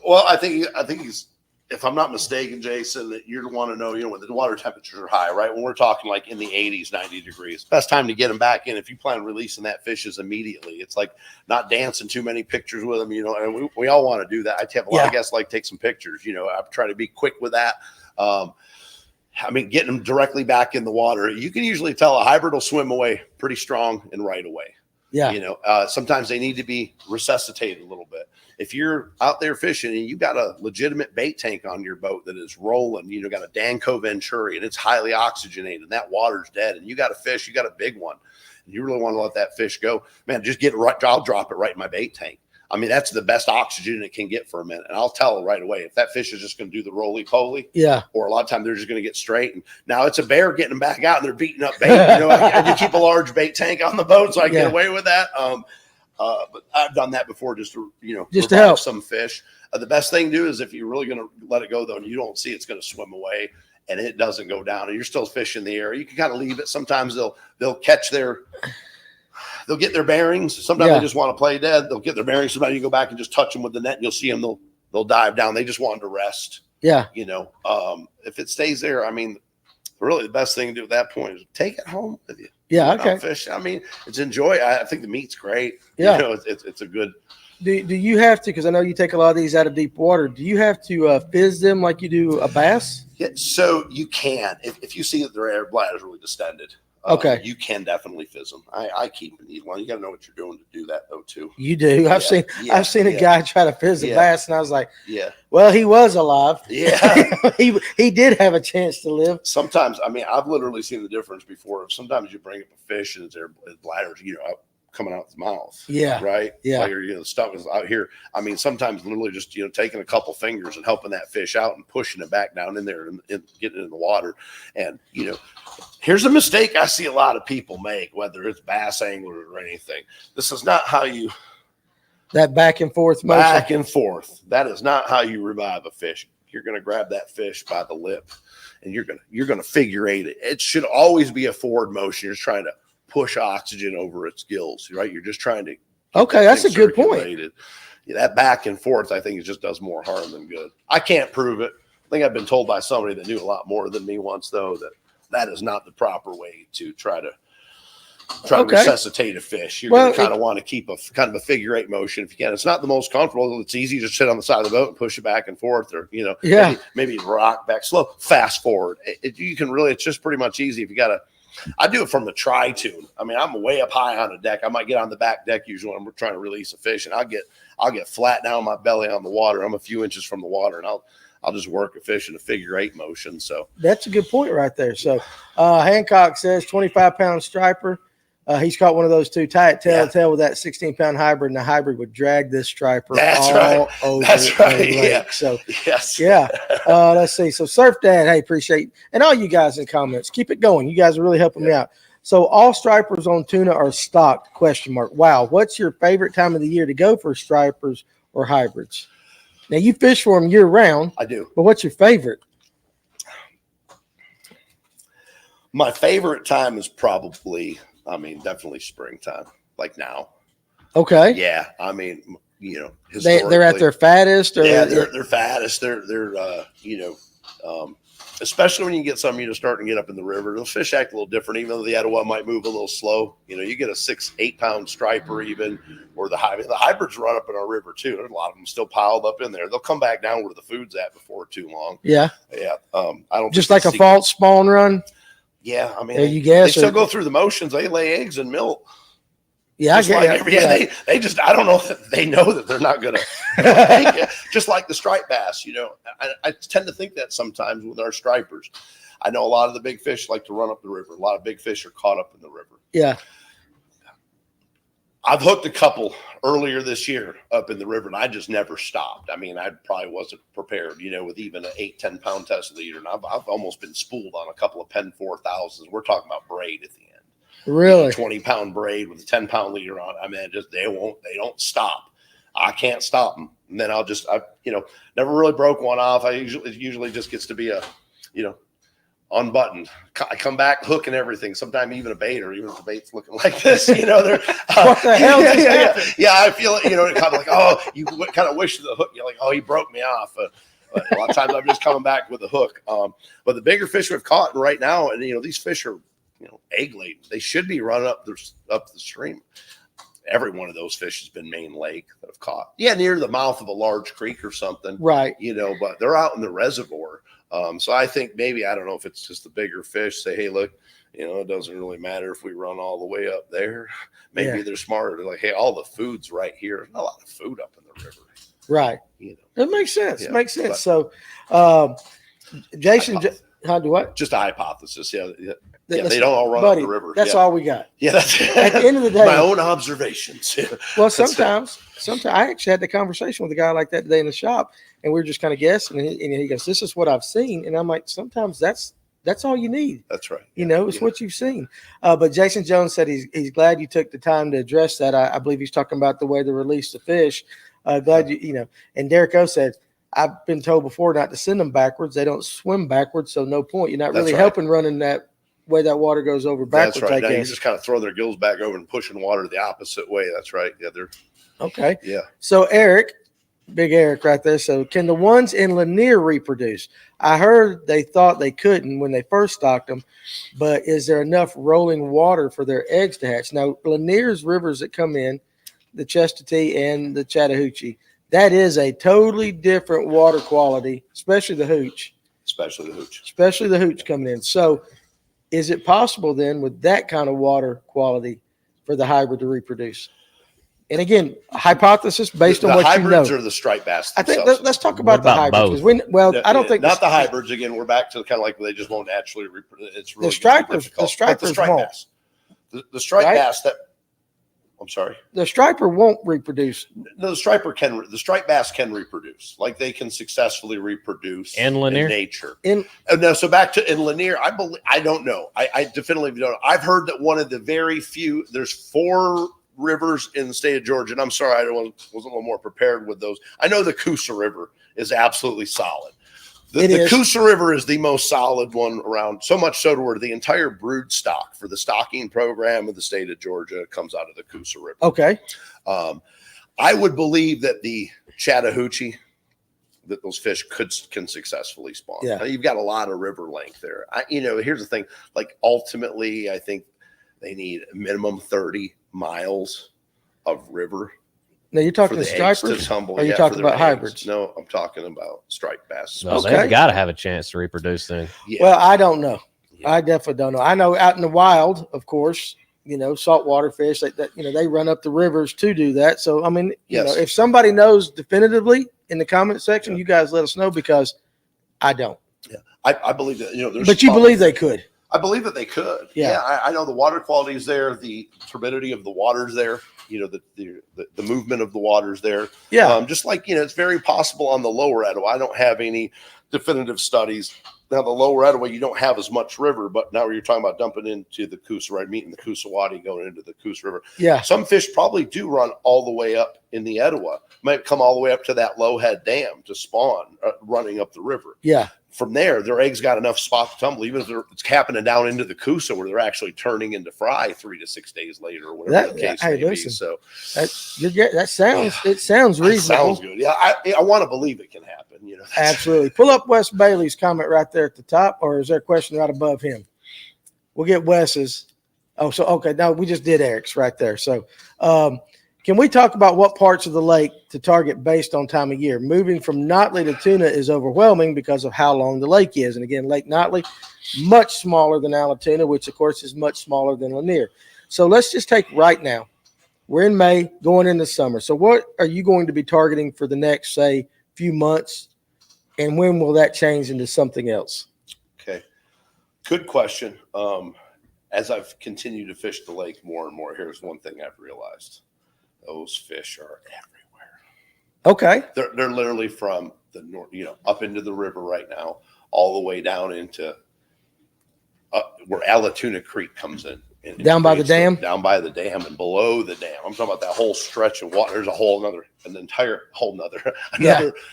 Well, I think he's, if I'm not mistaken, Jason, that you'd want to know, when the water temperatures are high, right? When we're talking like in the 80s, 90 degrees, best time to get them back in. If you plan on releasing that fish is immediately. It's like not dancing too many pictures with them, and we all want to do that. I have a lot of guests like take some pictures, I try to be quick with that. Getting them directly back in the water, you can usually tell a hybrid will swim away pretty strong and right away. Yeah. Sometimes they need to be resuscitated a little bit. If you're out there fishing and you got a legitimate bait tank on your boat that is rolling, got a Danco Venturi and it's highly oxygenated and that water's dead and you got a fish, you got a big one and you really want to let that fish go, man, just get it right. I'll drop it right in my bait tank. That's the best oxygen it can get for a minute. And I'll tell right away if that fish is just going to do the roly-poly. Yeah. Or a lot of times they're just going to get straight. And now it's a bear getting them back out and they're beating up bait. I do keep a large bait tank on the boat so I get away with that. But I've done that before just to help some fish. The best thing to do is if you're really going to let it go, though, and you don't see it's going to swim away and it doesn't go down and you're still fishing the air, you can kind of leave it. Sometimes they'll catch they'll get their bearings. Sometimes they just want to play dead. They'll get their bearings. Sometimes you go back and just touch them with the net and you'll see them. They'll dive down. They just wanted to rest. Yeah. If it stays there, really the best thing to do at that point is take it home with you. Yeah. Okay. Fish. It's enjoy. I think the meat's great. Yeah. It's a good. Do you have to, because I know you take a lot of these out of deep water, do you have to fizz them like you do a bass? Yeah. So you can, if you see that their air bladder is really distended. Okay. You can definitely fizz them. I keep and eat one. You got to know what you're doing to do that though too. You do. I've seen a guy try to fizz a bass, and I was like, well, he was alive. Yeah. he did have a chance to live. Sometimes, I've literally seen the difference before. Sometimes you bring up a fish and his bladder's, coming out his mouth. Yeah. Right. Yeah. While your stuff is out here. Sometimes literally just taking a couple fingers and helping that fish out and pushing it back down in there and getting it in the water. And here's a mistake I see a lot of people make, whether it's bass anglers or anything. This is not how you. That back and forth motion. Back and forth. That is not how you revive a fish. You're going to grab that fish by the lip, and you're going to figure eight it. It should always be a forward motion. You're just trying to push oxygen over its gills, right? You're just trying to. Okay, that's a good point. That back and forth, I think, it just does more harm than good. I can't prove it. I think I've been told by somebody that knew a lot more than me once, though, that is not the proper way to try to resuscitate a fish. You're going to kind of want to keep a kind of a figure eight motion if you can. It's not the most comfortable. It's easy to sit on the side of the boat and push it back and forth, or maybe rock back slow, fast forward. You can really. It's just pretty much easy if you got to. I do it from the tri-tune. I'm way up high on the deck. I might get on the back deck usually when I'm trying to release a fish, and I'll get flat down on my belly on the water. I'm a few inches from the water, and I'll just work a fish in a figure eight motion. So that's a good point right there. So Hancock says 25-pound striper. He's caught one of those two. Tie it tail with that 16-pound hybrid, and the hybrid would drag this striper over the lake. Yeah. So yes, let's see. So Surf Dad, hey, appreciate, and all you guys in comments, keep it going. You guys are really helping me out. So all stripers on tuna are stocked? ? Wow. What's your favorite time of the year to go for stripers or hybrids? Now you fish for them year round. I do. But what's your favorite? My favorite time is probably. Definitely springtime, like now. Okay. Yeah. They're at their fattest. Or they're fattest. They're especially when you get some, starting to get up in the river. Those fish act a little different, even though the Etowah might move a little slow. You get a 6-8 pound striper even, or the hybrids run up in our river too. There's a lot of them still piled up in there. They'll come back down where the food's at before too long. Yeah. Yeah. I don't just like a false spawn run. Yeah, they still go through the motions. They lay eggs and milk. Yeah, they just. I don't know if they know that they're not gonna. Just like the striped bass, I tend to think that sometimes with our stripers. I know a lot of the big fish like to run up the river. A lot of big fish are caught up in the river. Yeah. I've hooked a couple earlier this year up in the river, and I just never stopped. I mean, I probably wasn't prepared, with even an 8-10 pound test leader. And I've almost been spooled on a couple of Penn 4000s. We're talking about braid at the end. Really? 20-pound braid with a 10-pound leader on. I mean, they don't stop. I can't stop them. And then I never really broke one off. It usually just gets to be a, unbuttoned. I come back, hook and everything. Sometimes even a bait, or even if the bait's looking like this, they're what the hell? Yeah, I feel it. Kind of like, oh, you kind of wish the hook. You're like, oh, he broke me off. But a lot of times I'm just coming back with a hook. But the bigger fish we've caught right now, and these fish are, egg laden. They should be running up the stream. Every one of those fish has been Main Lake that have caught. Yeah, near the mouth of a large creek or something. Right. But they're out in the reservoir. So I think maybe, I don't know if it's just the bigger fish say, hey, look, it doesn't really matter if we run all the way up there. Maybe they're smarter. They're like, hey, all the food's right here. There's not a lot of food up in the river. Right. It makes sense. Yeah, it makes sense. So, Jason, how do what? Just a hypothesis. Yeah. They don't all run up the river. That's all we got. Yeah. That's at the end of the day. My own observations. Well, sometimes I actually had the conversation with a guy like that today in the shop, and we were just kind of guessing. And he goes, "This is what I've seen," and I'm like, "Sometimes that's all you need." That's right. It's what you've seen. But Jason Jones said he's glad you took the time to address that. I believe he's talking about the way to release the fish. Glad you. And Derek O said, I've been told before not to send them backwards. They don't swim backwards, so no point. You're not really helping running that way that water goes over backwards. That's right. I Now guess. you just kind of throw their gills back over and pushing water the opposite way. That's right. Yeah, they're okay. Yeah. So Eric, big Eric right there. So can the ones in Lanier reproduce? I heard they thought they couldn't when they first stocked them, but is there enough rolling water for their eggs to hatch? Now Lanier's rivers that come in, the Chestatee and the Chattahoochee, that is a totally different water quality, especially the hooch. Especially the hooch coming in. So is it possible then with that kind of water quality for the hybrid to reproduce? And again, hypothesis based on what you know. The hybrids or the striped bass themselves? I think let's talk about the hybrids. I don't think not the hybrids. Again, we're back to kind of like they just won't naturally reproduce. It's really the stripers won't. Bass. The striped bass that. I'm sorry. The striper won't reproduce. No, the striped bass can reproduce. Like they can successfully reproduce in Lanier nature. So back to in Lanier, I don't know. I definitively don't know. I've heard that one of the very few, there's 4 rivers in the state of Georgia, and I'm sorry I was a little more prepared with those. I know the Coosa River is absolutely solid. The Coosa River is the most solid one around, so much so to where the entire brood stock for the stocking program of the state of Georgia comes out of the Coosa River. Okay. I would believe that the Chattahoochee, that those fish can successfully spawn. Yeah. Now, you've got a lot of river length there. Here's the thing, like ultimately, I think they need a minimum 30 miles of river. Now you're talking stripers, or are you talking about hybrids? No, I'm talking about striped bass. Well, they've got to have a chance to reproduce then. Yeah. Well, I don't know. Yeah. I definitely don't know. I know out in the wild, of course, saltwater fish that they run up the rivers to do that. So I mean, if somebody knows definitively in the comment section, you guys let us know, because I don't. Yeah, I believe that but you believe they could. I believe that they could. Yeah. I know the water quality is there, the turbidity of the water's there. The movement of the water's there. Yeah. Just like, it's very possible on the lower Etowah. I don't have any definitive studies. Now, the lower Etowah, you don't have as much river, but now you're talking about dumping into the Coosa, right? Meeting the Coosawhattie going into the Coosa River. Yeah. Some fish probably do run all the way up in the Etowah. Might come all the way up to that Lowhead Dam to spawn running up the river. Yeah. From there, their eggs got enough spot to tumble, even if it's happening down into the Coosa where they're actually turning into fry 3 to 6 days later, or whatever the case may be. So it sounds reasonable. Sounds good. Yeah, I want to believe it can happen. Absolutely. Pull up Wes Bailey's comment right there at the top, or is there a question right above him? We'll get Wes's. Oh, so okay. No, we just did Eric's right there. So, can we talk about what parts of the lake to target based on time of year? Moving from Notley to Tuna is overwhelming because of how long the lake is. And again, Lake Notley, much smaller than Allatoona, which of course is much smaller than Lanier. So let's just take right now. We're in May, going into summer. So what are you going to be targeting for the next, say, few months? And when will that change into something else? Okay. Good question. As I've continued to fish the lake more and more, here's one thing I've realized: those fish are everywhere. Okay. They're literally from the north, up into the river right now, all the way down into where Allatoona Creek comes in. Down by the dam? Down by the dam and below the dam. I'm talking about that whole stretch of water. There's an entire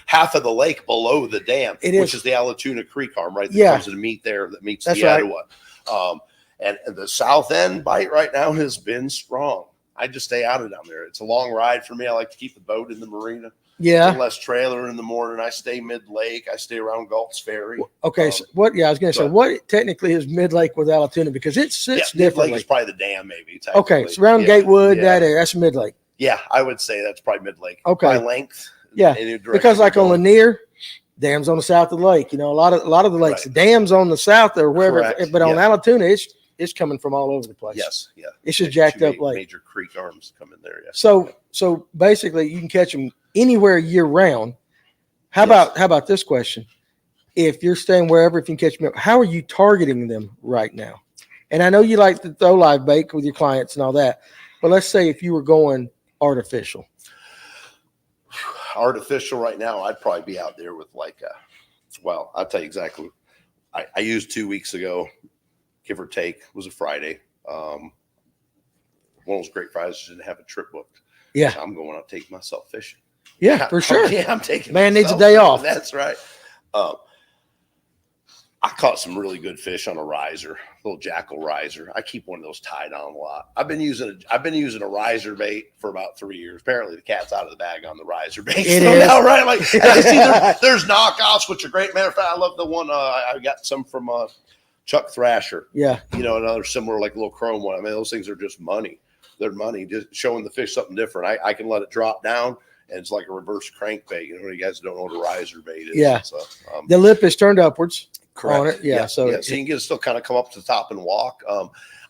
half of the lake below the dam, which is the Allatoona Creek arm, right? That comes to meet there, that meets the Etowah. And the south end bite right now has been strong. I just stay out of down there. It's a long ride for me. I like to keep the boat in the marina. Yeah. Less trailer in the morning. I stay mid-lake. I stay around Galt's Ferry. Okay. So what? Yeah, I was going to say, what technically is mid-lake with Allatoona? Because it sits differently. Mid-lake is probably the dam, maybe. Okay. It's around Gatewood, that area. That's mid-lake. Yeah, I would say that's probably mid-lake. Okay. By length. Yeah. Because like on Lanier, dam's on the south of the lake. A lot of the lakes, the dam's on the south or wherever. Correct. But on Allatoona, it's coming from all over the place. Yes. Yeah. It's just jacked up lake. Major creek arms come in there. Yes. So basically, you can catch them anywhere year round. How about this question? If you're staying wherever, if you can catch them, how are you targeting them right now? And I know you like to throw live bait with your clients and all that, but let's say if you were going artificial. Artificial right now, I'd probably be out there with I'll tell you exactly. I used 2 weeks ago, give or take, was a Friday. One of those great Fridays, didn't have a trip booked. Yeah. So I'm going out taking myself fishing. Yeah, for sure. Yeah, I'm taking. Man needs a day off. That's right. I caught some really good fish on a riser, little jackal riser. I keep one of those tied on a lot. I've been using a riser bait for about 3 years. Apparently, the cat's out of the bag on the riser bait. It is now, right? Like I see there's knockoffs, which are great. Matter of fact, I love the one I got some from Chuck Thrasher. Yeah, another similar little chrome one. I mean, those things are just money. They're money. Just showing the fish something different. I can let it drop down. And it's like a reverse crankbait. You guys don't know what a riser bait is. Yeah. So, the lip is turned upwards. Correct. On it. Yeah. So you can get it still kind of come up to the top and walk.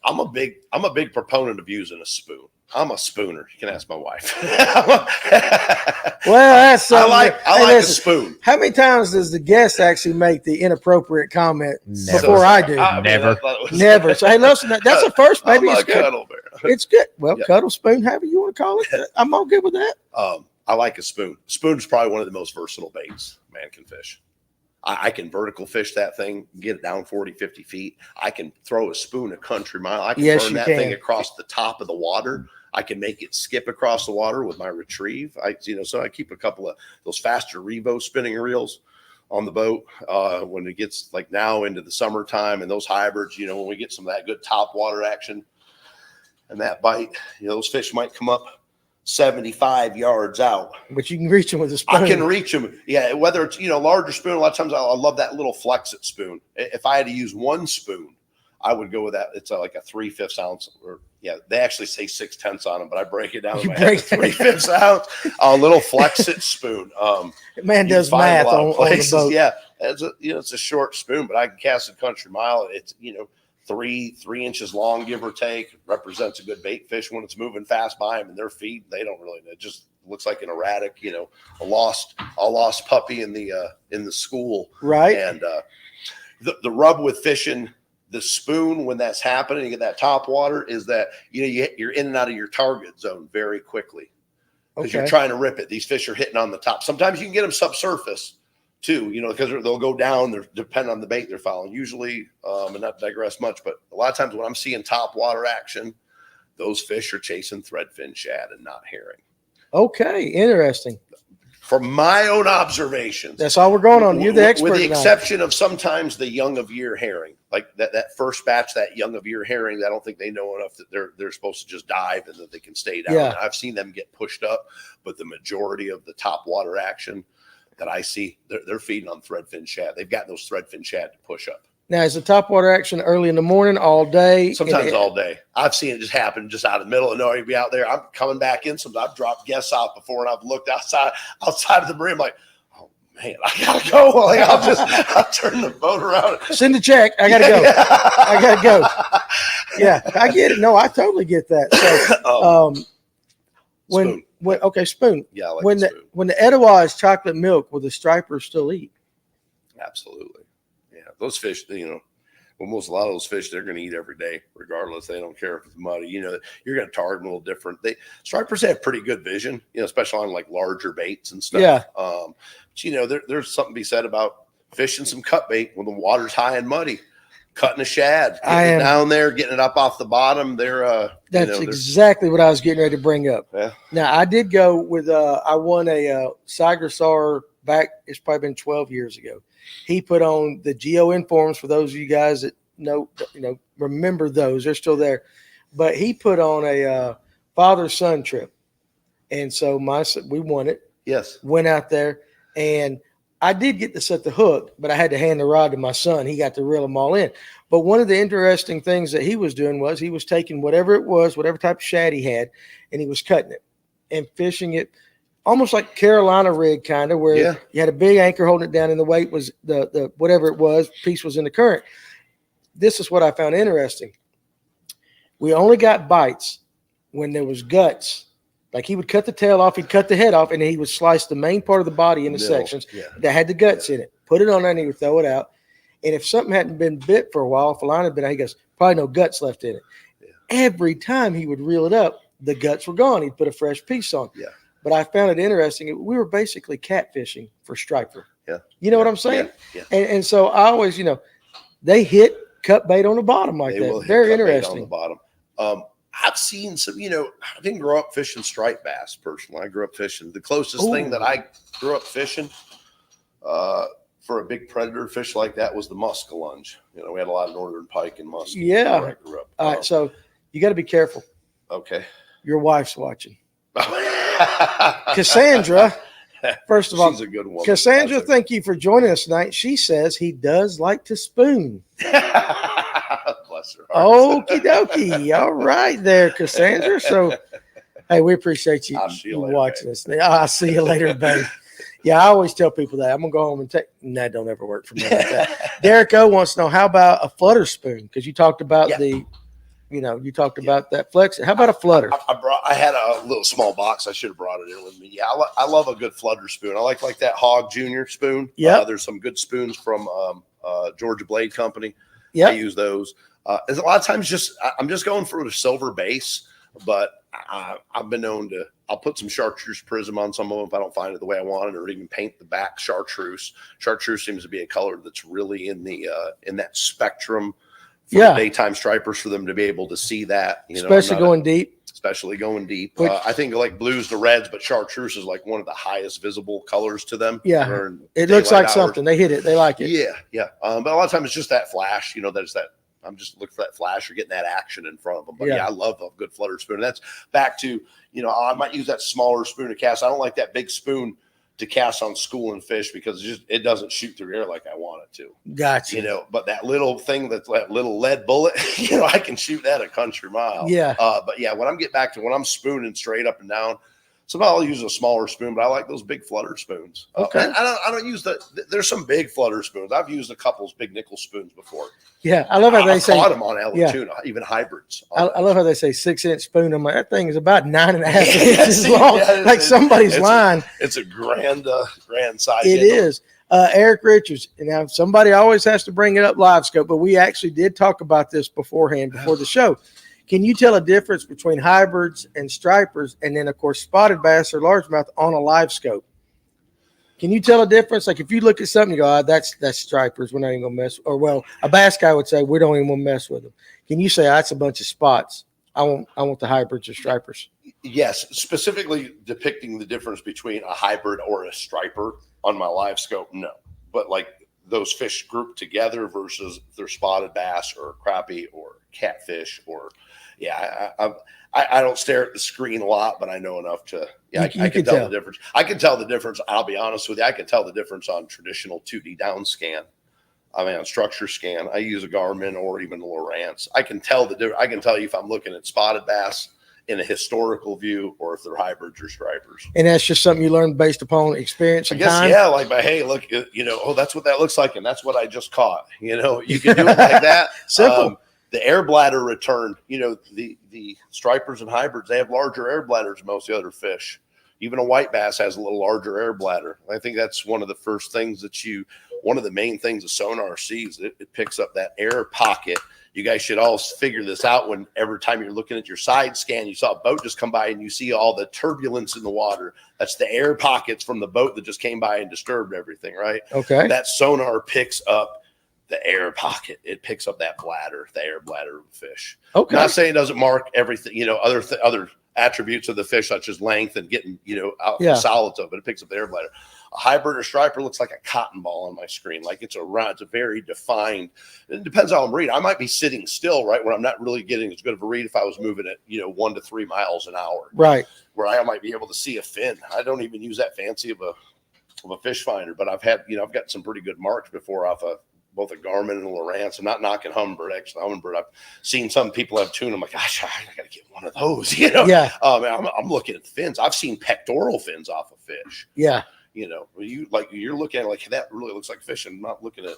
I'm a big proponent of using a spoon. I'm a spooner. You can ask my wife. Well, that's I like a spoon. How many times does the guest actually make the inappropriate comment before I do? Never. So hey, listen, that's the first. Maybe it's cuddle bear. It's good. Well, cuddle spoon, however you want to call it. I'm all good with that. I like a spoon. Spoon is probably one of the most versatile baits a man can fish. I can vertical fish that thing, get it down 40, 50 feet. I can throw a spoon a country mile. I can burn that thing across the top of the water. I can make it skip across the water with my retrieve. So I keep a couple of those faster Revo spinning reels on the boat when it gets like now into the summertime and those hybrids, when we get some of that good top water action and that bite, those fish might come up 75 yards out. But you can reach them with a spoon. I can reach them. Yeah, whether it's, larger spoon, a lot of times I love that little Flex-It spoon. If I had to use one spoon, I would go with that. It's like a 3/5 ounce, they actually say 6/10 on them, but I break it down to 3/5 ounce, a little Flex-It spoon. Man does math on the boat. Yeah, it's a short spoon, but I can cast a country mile. It's, 3 inches long, give or take. Represents a good bait fish when it's moving fast by them and their feet. They don't really. It just looks like an erratic, a lost puppy in the school. Right. And the rub with fishing the spoon when that's happening, you get that top water, is that you're in and out of your target zone very quickly because you're trying to rip it. These fish are hitting on the top. Sometimes you can get them subsurface too, because they'll go down. They're depending on the bait they're following. Usually, and not to digress much, but a lot of times when I'm seeing top water action, those fish are chasing threadfin shad and not herring. Okay, interesting. From my own observations, that's all we're going on. You're the expert. With the exception of sometimes the young of year herring, like that first batch, that young of year herring, I don't think they know enough that they're supposed to just dive and that they can stay down. Yeah. I've seen them get pushed up, but the majority of the top water action that I see, they're feeding on threadfin shad. They've got those threadfin shad to push up. Now, is the top water action early in the morning, all day? Sometimes all day. I've seen it just happen just out of the middle of nowhere. You'd be out there. I'm coming back in. Sometimes I've dropped guests out before, and I've looked outside of the marina. I'm like, oh man, I gotta go. Like I'll turn the boat around. Send a check. I gotta go. I gotta go. Yeah, I get it. No, I totally get that. So, spoon. Spoon. Yeah, I like spoon. When the Etowah is chocolate milk, will the stripers still eat? Absolutely. Those fish, almost a lot of those fish they're going to eat every day, regardless. They don't care if it's muddy. You know, you're going to target them a little different. Stripers have pretty good vision, you know, especially on like larger baits and stuff. Yeah. But you know, there's something to be said about fishing some cut bait when the water's high and muddy. Cutting a shad, getting it down there, getting it up off the bottom. That's exactly what I was getting ready to bring up. Yeah. Now I did go with I won a Sigrasar back. It's probably been 12 years ago. He put on the Geo informs for those of you guys that remember those. They're still there. But he put on a father-son trip, and so we won it. Yes. Went out there, and I did get to set the hook, but I had to hand the rod to my son. He got to reel them all in. But one of the interesting things that he was doing was he was taking whatever it was, whatever type of shad he had, and he was cutting it and fishing it almost like Carolina rig kind of, where you had a big anchor holding it down and the weight was the whatever it was, piece was in the current. This is what I found interesting. We only got bites when there was guts. Like he would cut the tail off, he'd cut the head off, and he would slice the main part of the body into sections that had the guts in it. Put it on there, and he would throw it out. And if something hadn't been bit for a while, if a line had been out, he goes, probably no guts left in it. Yeah. Every time he would reel it up, the guts were gone. He'd put a fresh piece on. Yeah. But I found it interesting. We were basically catfishing for striper. Yeah. You know what I'm saying? Yeah. And so I always, they hit cut bait on the bottom like that. Very interesting. On the bottom. I've seen some, I didn't grow up fishing striped bass personally. I grew up fishing. The closest thing that I grew up fishing for a big predator fish like that was the muskellunge. We had a lot of northern pike and musk. Yeah. Where I grew up. All right. So you got to be careful. Okay. Your wife's watching. Cassandra, first of all, she's a good woman. Cassandra, thank you for joining us tonight. She says he does like to spoon. Bless her heart. Okie dokie. All right there, Cassandra. So, hey, we appreciate you watching us. I'll see you later, babe. Yeah, I always tell people that. I'm going to go home and take – that don't ever work for me like that. Derek O wants to know, how about a flutter spoon? Because you talked about about that flex. How about a flutter? I had a little small box. I should have brought it in with me. Yeah, I love a good flutter spoon. I like that Hog Junior spoon. Yeah. There's some good spoons from Georgia Blade Company. Yeah. I use those. There's a lot of times I'm just going for the silver base, but I've been known to, I'll put some chartreuse prism on some of them if I don't find it the way I want it, or even paint the back chartreuse. Chartreuse seems to be a color that's really in that spectrum for daytime stripers, for them to be able to see that, especially going deep. I think like blues to reds, but chartreuse is like one of the highest visible colors to them. Yeah. It looks like something. They hit it. They like it. Yeah. Yeah. But a lot of times it's just that flash, there's that. I'm just looking for that flash or getting that action in front of them. But I love a good flutter spoon. And that's back to, I might use that smaller spoon to cast. I don't like that big spoon to cast on school and fish because it doesn't shoot through air like I want it to. Gotcha. But that little thing, that little lead bullet, I can shoot that a country mile. Yeah. But yeah, when I'm spooning straight up and down, sometimes I'll use a smaller spoon, but I like those big flutter spoons. Okay. I don't use there's some big flutter spoons. I've used a couple big nickel spoons before. Yeah. I love how they say. I caught them on Allatoona, even hybrids. I love how they say 6-inch spoon. I'm like, that thing is about 9.5 inches long. Like somebody's line. It's a grand size. It is. Eric Richards. Now, somebody always has to bring it up live scope, but we actually did talk about this beforehand, before the show. Can you tell a difference between hybrids and stripers, and then, of course, spotted bass or largemouth on a live scope? Can you tell a difference? Like if you look at something, you go, that's stripers. We're not even going to mess. Or, well, a bass guy would say, we don't even want to mess with them. Can you say, that's a bunch of spots? I want the hybrids or stripers. Yes, specifically depicting the difference between a hybrid or a striper on my live scope, no. But like those fish grouped together versus their spotted bass or crappie or catfish or – I don't stare at the screen a lot, but I know enough to. I can tell the difference. I can tell the difference. I'll be honest with you. I can tell the difference on traditional 2D down scan. On structure scan, I use a Garmin or even Lowrance. I can tell the difference. I can tell you if I'm looking at spotted bass in a historical view or if they're hybrids or stripers. And that's just something you learn based upon experience and time? Yeah, like, but hey, look, that's what that looks like, and that's what I just caught. You can do it like that. Simple. The air bladder return, the stripers and hybrids, they have larger air bladders than most of the other fish. Even a white bass has a little larger air bladder. I think that's one of the first things that you one of the main things a sonar sees, it picks up that air pocket. You guys should all figure this out when every time you're looking at your side scan, you saw a boat just come by and you see all the turbulence in the water. That's the air pockets from the boat that just came by and disturbed everything, right? Okay. That sonar picks up the air pocket. It picks up that bladder, the air bladder of a fish. Okay. Not saying it doesn't mark everything, other attributes of the fish, such as length and getting, out the solids of it. It picks up the air bladder. A hybrid or striper looks like a cotton ball on my screen. Like it's a very defined. It depends how I'm reading. I might be sitting still, right, where I'm not really getting as good of a read if I was moving at 1 to 3 miles an hour, right, where I might be able to see a fin. I don't even use that fancy of a fish finder, but I've had I've got some pretty good marks before off of both a Garmin and a Lowrance. I'm not knocking Humminbird. Actually, Humminbird, I've seen some people have tuna. I'm like, gosh, I got to get one of those. Yeah. I'm looking at fins. I've seen pectoral fins off of fish. Yeah. You're looking at like that really looks like fish. And not looking at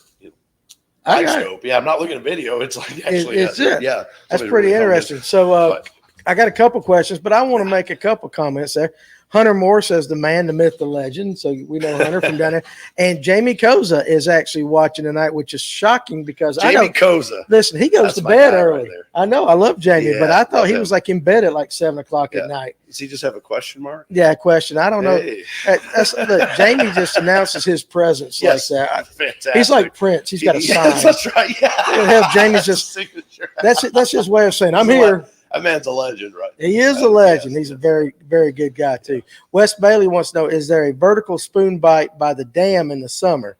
scope. Yeah, I'm not looking at video. It's like actually, yeah, that's pretty interesting. So I got a couple questions, but I want to make a couple comments there. Hunter Moore says the man, the myth, the legend. So we know Hunter from down there. And Jamie Koza is actually watching tonight, which is shocking because Jamie Koza. Listen, he goes to bed early. Right, I know. I love Jamie, but I thought he was like in bed at like 7 o'clock at night. Does he just have a question mark? Yeah, question. I don't know. Look, Jamie just announces his presence like that. Fantastic. He's like Prince. He's got a sign. That's right. Yeah. Jamie's just signature. That's his way of saying I'm here. That man's a legend, right? He is a legend. He's a very, very good guy, too. Wes Bailey wants to know, is there a vertical spoon bite by the dam in the summer?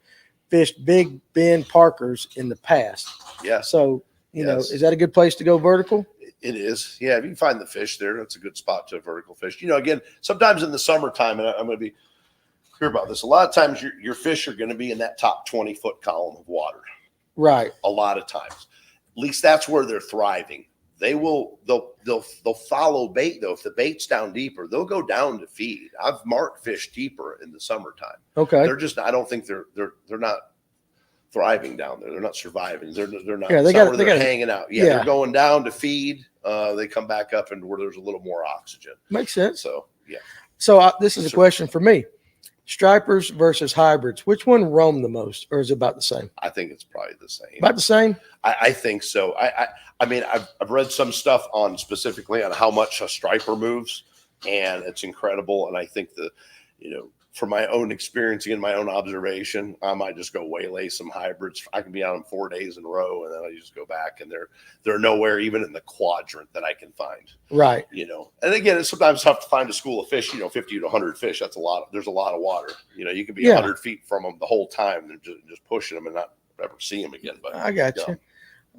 Fished Big Ben Parkers in the past. Yeah. So, is that a good place to go vertical? It is. Yeah, if you can find the fish there, that's a good spot to vertical fish. Again, sometimes in the summertime, and I'm going to be clear about this, a lot of times your fish are going to be in that top 20-foot column of water. Right. A lot of times. At least that's where they're thriving. They'll follow bait though. If the bait's down deeper, they'll go down to feed. I've marked fish deeper in the summertime. Okay. They're just, I don't think they're not thriving down there. They're not surviving. They're not. Yeah, they're hanging out. Yeah, they're going down to feed. They come back up and where there's a little more oxygen. Makes sense. So yeah. So this is a question for me. Stripers versus hybrids. Which one roam the most, or is it about the same? I think it's probably the same. About the same? I think so. I mean, I've read some stuff specifically on how much a striper moves, and it's incredible. And I think from my own experience and my own observation, I might just go waylay some hybrids. I can be on them 4 days in a row, and then I just go back, and they're nowhere even in the quadrant that I can find. Right. And again, it's sometimes tough to find a school of fish. 50 to 100 fish. That's a lot. There's a lot of water. You can be 100 feet from them the whole time. They're just pushing them and not ever see them again. But I got you.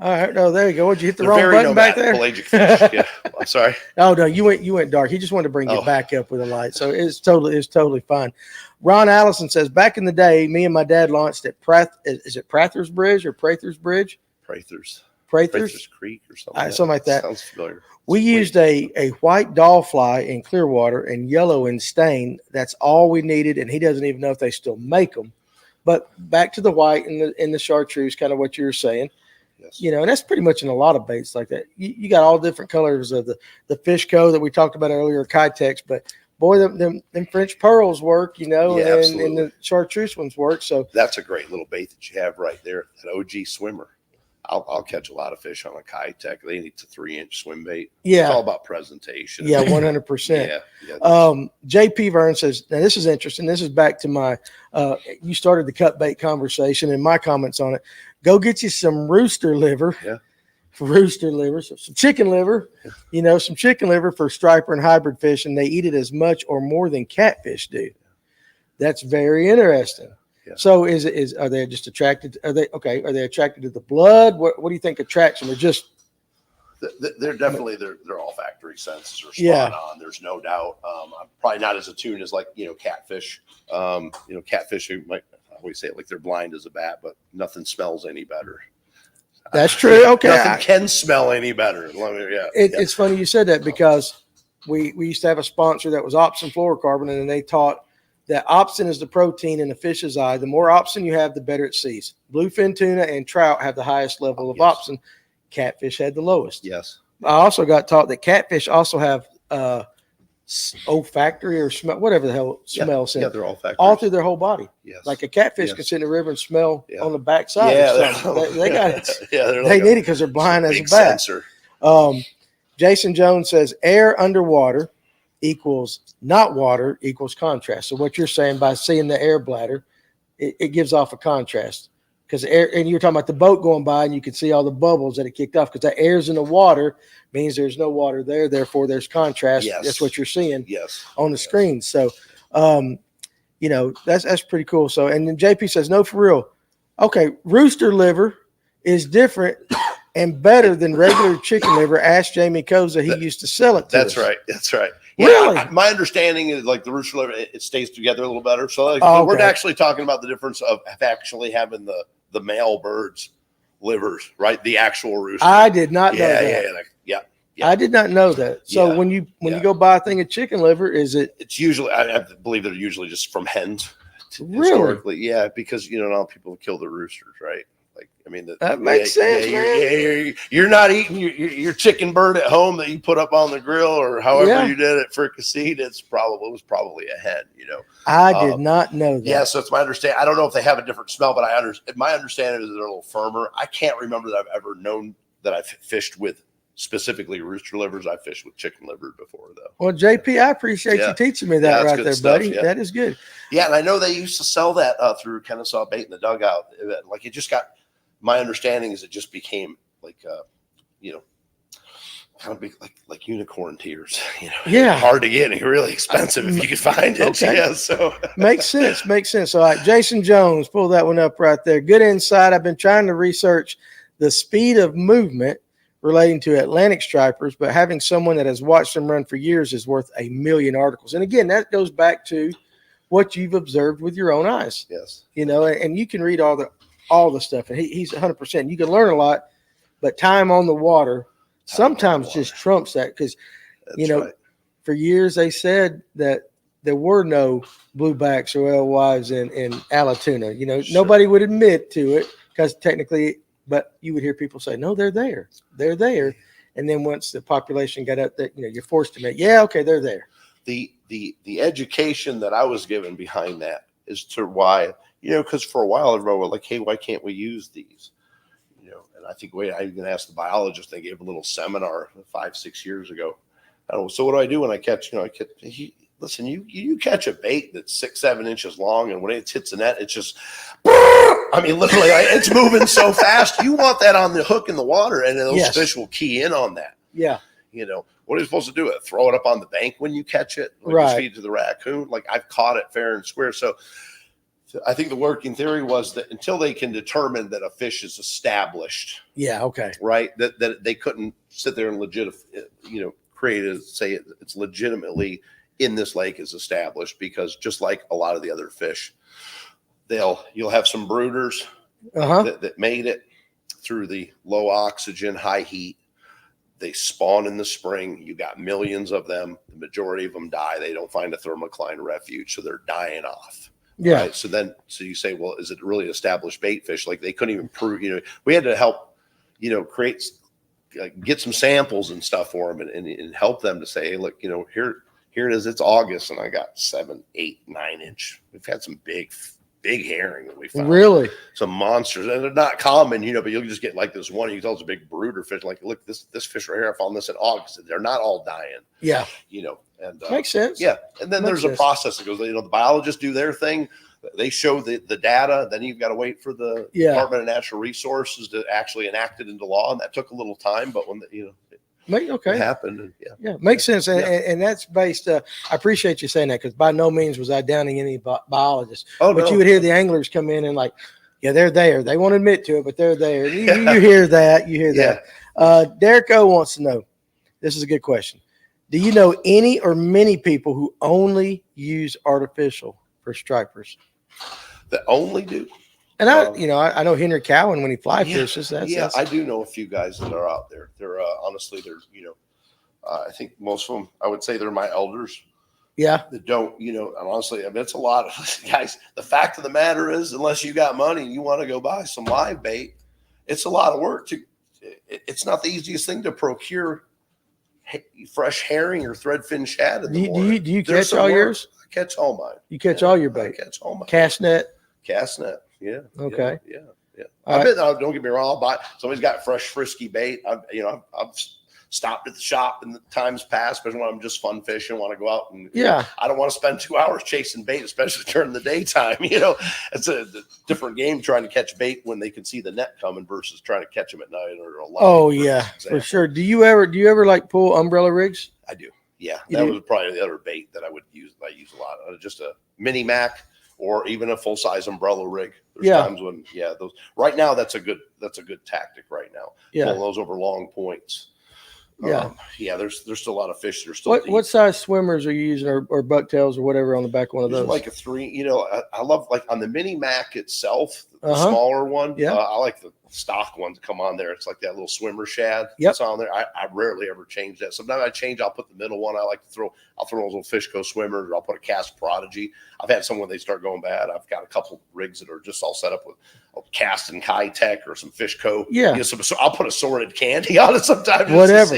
All right, no, there you go. Would you hit the wrong button back there? Pelagic fish. Yeah, I'm sorry. Oh no, you went dark. He just wanted to bring it back up with a light, so it's totally fine. Ron Allison says, back in the day, me and my dad launched at is it Prather's Bridge or Prather's Bridge? Prather's Creek or something. Something like that. Sounds familiar. We used a white doll fly in Clearwater and yellow in Stain. That's all we needed, and he doesn't even know if they still make them. But back to the white and the chartreuse, kind of what you were saying. Yes. And that's pretty much in a lot of baits like that. You got all different colors of the fish co that we talked about earlier, Kitex, but boy, them French pearls work, and the chartreuse ones work. So that's a great little bait that you have right there, an OG swimmer. I'll catch a lot of fish on a Kitex. They need a 3-inch swim bait. Yeah, it's all about presentation. Yeah, 100%. Yeah. JP Vern says, now this is interesting. This is back to my you started the cut bait conversation and my comments on it. Go get you some rooster liver. Yeah. Rooster liver, so some chicken liver, some chicken liver for striper and hybrid fish, and they eat it as much or more than catfish do. That's very interesting. Yeah. So are they just attracted? Are they attracted to the blood? What do you think attracts them? Or just they're definitely their olfactory senses are spot on. There's no doubt. Probably not as attuned as catfish. Catfish who might always say it like they're blind as a bat, but nothing smells any better. That's true. Okay, nothing can smell any better. It's funny you said that because we used to have a sponsor that was opsin fluorocarbon, and they taught that opsin is the protein in a fish's eye. The more opsin you have, the better it sees. Bluefin tuna and trout have the highest level of opsin. Catfish had the lowest. Yes. I also got taught that catfish also have olfactory or smell, whatever the hell smell Yeah, they're olfactory. all through their whole body. Yes. Like a catfish can sit in the river and smell on the backside. Yeah, they got it. Yeah, they need it because they're blind as a bat. Sensor. Jason Jones says air underwater equals not water equals contrast. So what you're saying by seeing the air bladder, it gives off a contrast. Because air, and you're talking about the boat going by, and you can see all the bubbles that it kicked off. Because the air's in the water means there's no water there, therefore there's contrast. Yes. That's what you're seeing on the Yes. screen. So, that's pretty cool. So, and then JP says, no, for real. Okay, rooster liver is different and better than regular chicken liver. Ask Jamie Koza. He used to sell it to That's us. right. That's right. Yeah, Really? my understanding is like the rooster liver, it stays together a little better. So like, we're actually talking about the difference of actually having the male birds' livers, right? The actual rooster. I did not know that. Yeah. I did not know that. So when you go buy a thing of chicken liver, it's usually, I believe they're usually just from hens. Really? Historically, yeah, because not people kill the roosters, right? Like, I mean, that makes sense, man. You're not eating your chicken bird at home that you put up on the grill or however you did it fricasseed. It was probably a hen, I did not know that. Yeah, so it's my understanding. I don't know if they have a different smell, but my understanding is they're a little firmer. I can't remember that I've ever known that I've fished with specifically rooster livers. I fished with chicken liver before, though. Well, JP, I appreciate you teaching me that right there, stuff, buddy. That is good. Yeah, and I know they used to sell that through Kennesaw Bait in the dugout. Like it just got. My understanding is it just became like, kind of big, like unicorn tears. Hard to get and really expensive if you could find it. Okay. Yeah, so makes sense. All right, Jason Jones, pull that one up right there. Good insight. I've been trying to research the speed of movement relating to Atlantic stripers, but having someone that has watched them run for years is worth a million articles. And again, that goes back to what you've observed with your own eyes. Yes. And you can read all the stuff, and he's 100%. You can learn a lot, but time on the water sometimes just trumps that because, for years they said that there were no bluebacks or alewives in Allatoona. Sure. Nobody would admit to it because technically, but you would hear people say, no, they're there. They're there. And then once the population got up that, you're forced to admit, okay, they're there. The education that I was given behind that is to why, because for a while everyone was like, hey, why can't we use these? And I think I even asked the biologist, they gave a little seminar 5-6 years ago. So what do I do when I catch, listen, you catch a bait that's 6-7 inches long, and when it hits the net, it's just, literally, it's moving so fast. You want that on the hook in the water, and those fish will key in on that. Yeah. What are you supposed to do? Throw it up on the bank when you catch it? Just feed it to the raccoon? Like I've caught it fair and square. So I think the working theory was that until they can determine that a fish is established. Yeah. Okay. Right. That they couldn't sit there and say it's legitimately in this lake is established, because just like a lot of the other fish, you'll have some brooders that made it through the low oxygen, high heat. They spawn in the spring. You got millions of them. The majority of them die. They don't find a thermocline refuge, so they're dying off. Yeah. Right? So you say, well, is it really established bait fish? Like they couldn't even prove. We had to help, create, get some samples and stuff for them, and help them to say, hey, look, here it is. It's August, and I got 7, 8, 9 inch. We've had some big herring that we found. Really? Some monsters. And they're not common, but you'll just get like this one. You can tell it's a big brooder fish. Like, look, this fish right here, I found this in August. They're not all dying. Yeah. And makes sense. Yeah. And then there's a process that goes, the biologists do their thing. They show the data. Then you've got to wait for the Department of Natural Resources to actually enact it into law. And that took a little time, but when it happened. Makes sense. And that's based, I appreciate you saying that, because by no means was I downing any biologists. But you would hear the anglers come in and like, they're there. They won't admit to it, but they're there. You hear that. Derek O wants to know, this is a good question. Do you know any or many people who only use artificial for stripers? That only do? And I know Henry Cowan when he fly fishes. I do know a few guys that are out there. They're honestly, I think most of them, I would say they're my elders. Yeah. That don't, and honestly, it's a lot of guys. The fact of the matter is, unless you got money and you want to go buy some live bait, it's a lot of work. It's not the easiest thing to procure fresh herring or threadfin shad in the Do morning. you catch all yours? I catch all mine. You catch all your bait? I catch all mine. Cast net? Cast net. Yeah. Okay. Yeah. Don't get me wrong. Somebody's got fresh, frisky bait. I've stopped at the shop in the times past, especially when I'm just fun fishing, want to go out and I don't want to spend 2 hours chasing bait, especially during the daytime. It's a different game trying to catch bait when they can see the net coming versus trying to catch them at night or a light. Oh yeah, for sure. Do you ever like pull umbrella rigs? I do. Yeah, that was probably the other bait that I would use. I use a lot. Just a mini Mac or even a full size umbrella rig. There's times when those right now that's a good tactic right now. Pulling those over long points. There's still a lot of fish that are still. What size swimmers are you using, or bucktails or whatever on the back one of those? Like a 3. I love like on the mini Mac itself, the smaller one. I like the stock one to come on there. It's like that little swimmer shad that's on there. I rarely ever change that. Sometimes I change. I'll put the middle one. I like to throw. I'll throw those little Fishco swimmers, or I'll put a Cast Prodigy. I've had some when they start going bad. I've got a couple rigs that are just all set up with a Cast and High Tech or some Fishco. So I'll put a sorted candy on it sometimes. Whatever.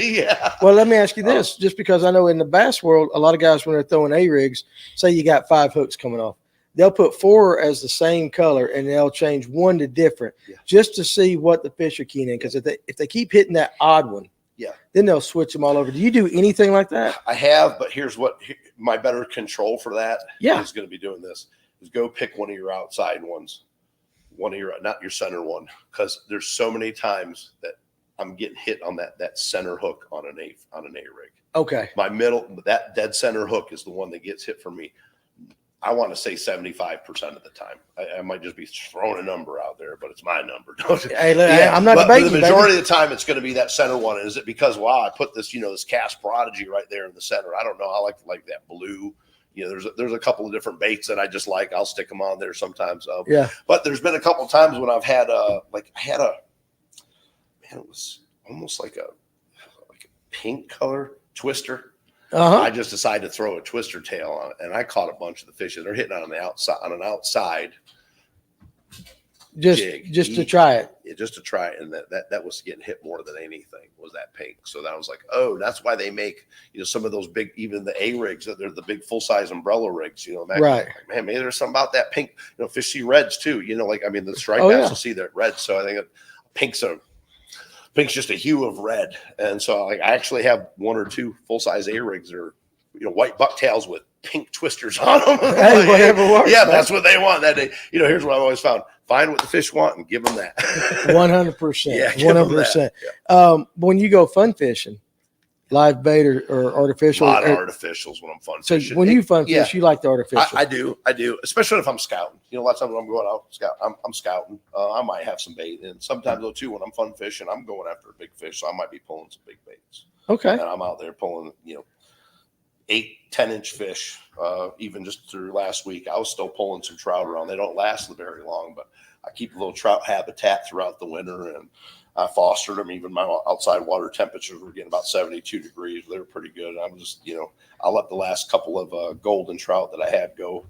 Well, let me ask you this, just because I know in the bass world, a lot of guys when they're throwing A rigs, say you got 5 hooks coming off. They'll put 4 as the same color, and they'll change 1 to different just to see what the fish are keying in. Because if they keep hitting that odd one, then they'll switch them all over. Do you do anything like that? I have, but here's what my better control for that is going to be doing this is go pick one of your outside ones, one of your not your center one, because there's so many times that I'm getting hit on that center hook on an A rig. Okay, my middle, that dead center hook is the one that gets hit for me. I want to say 75% of the time. I might just be throwing a number out there, but it's my number. I'm not debating. The majority of the time, it's going to be that center one. Is it because I put this, this Cast Prodigy right there in the center? I don't know. I like that blue. There's a couple of different baits that I just like. I'll stick them on there sometimes. But there's been a couple of times when I've had it was almost like a pink color twister. I just decided to throw a twister tail on it, and I caught a bunch of the fish. They're hitting on the outside, just to try it. Yeah, just to try it, and that was getting hit more than anything was that pink. So that was like, oh, that's why they make some of those big, even the A rigs that they're the big full size umbrella rigs. Right? Man, maybe there's something about that pink. Fish see reds too. The striped bass will see that red. So I think pink's just a hue of red. And so I actually have 1 or 2 full-size A-rigs that are, white bucktails with pink twisters on them. Hey, whatever works. Yeah, that's what they want that day. Here's what I've always found. Find what the fish want and give them that. 100%. Yeah, 100%. Yeah. When you go fun fishing, live bait or artificial? A lot of artificials when I'm fun fishing. So when you fun fish, you like the artificial? I do, especially if I'm scouting. A lot of times when I'm going out scout, I'm scouting. I might have some bait, and sometimes though too when I'm fun fishing, I'm going after a big fish, so I might be pulling some big baits. Okay, and I'm out there pulling 8-10-inch fish. Even just through last week, I was still pulling some trout around. They don't last very long, but I keep a little trout habitat throughout the winter, and I fostered them. Even my outside water temperatures were getting about 72 degrees. They were pretty good. I'm just, I let the last couple of golden trout that I had go.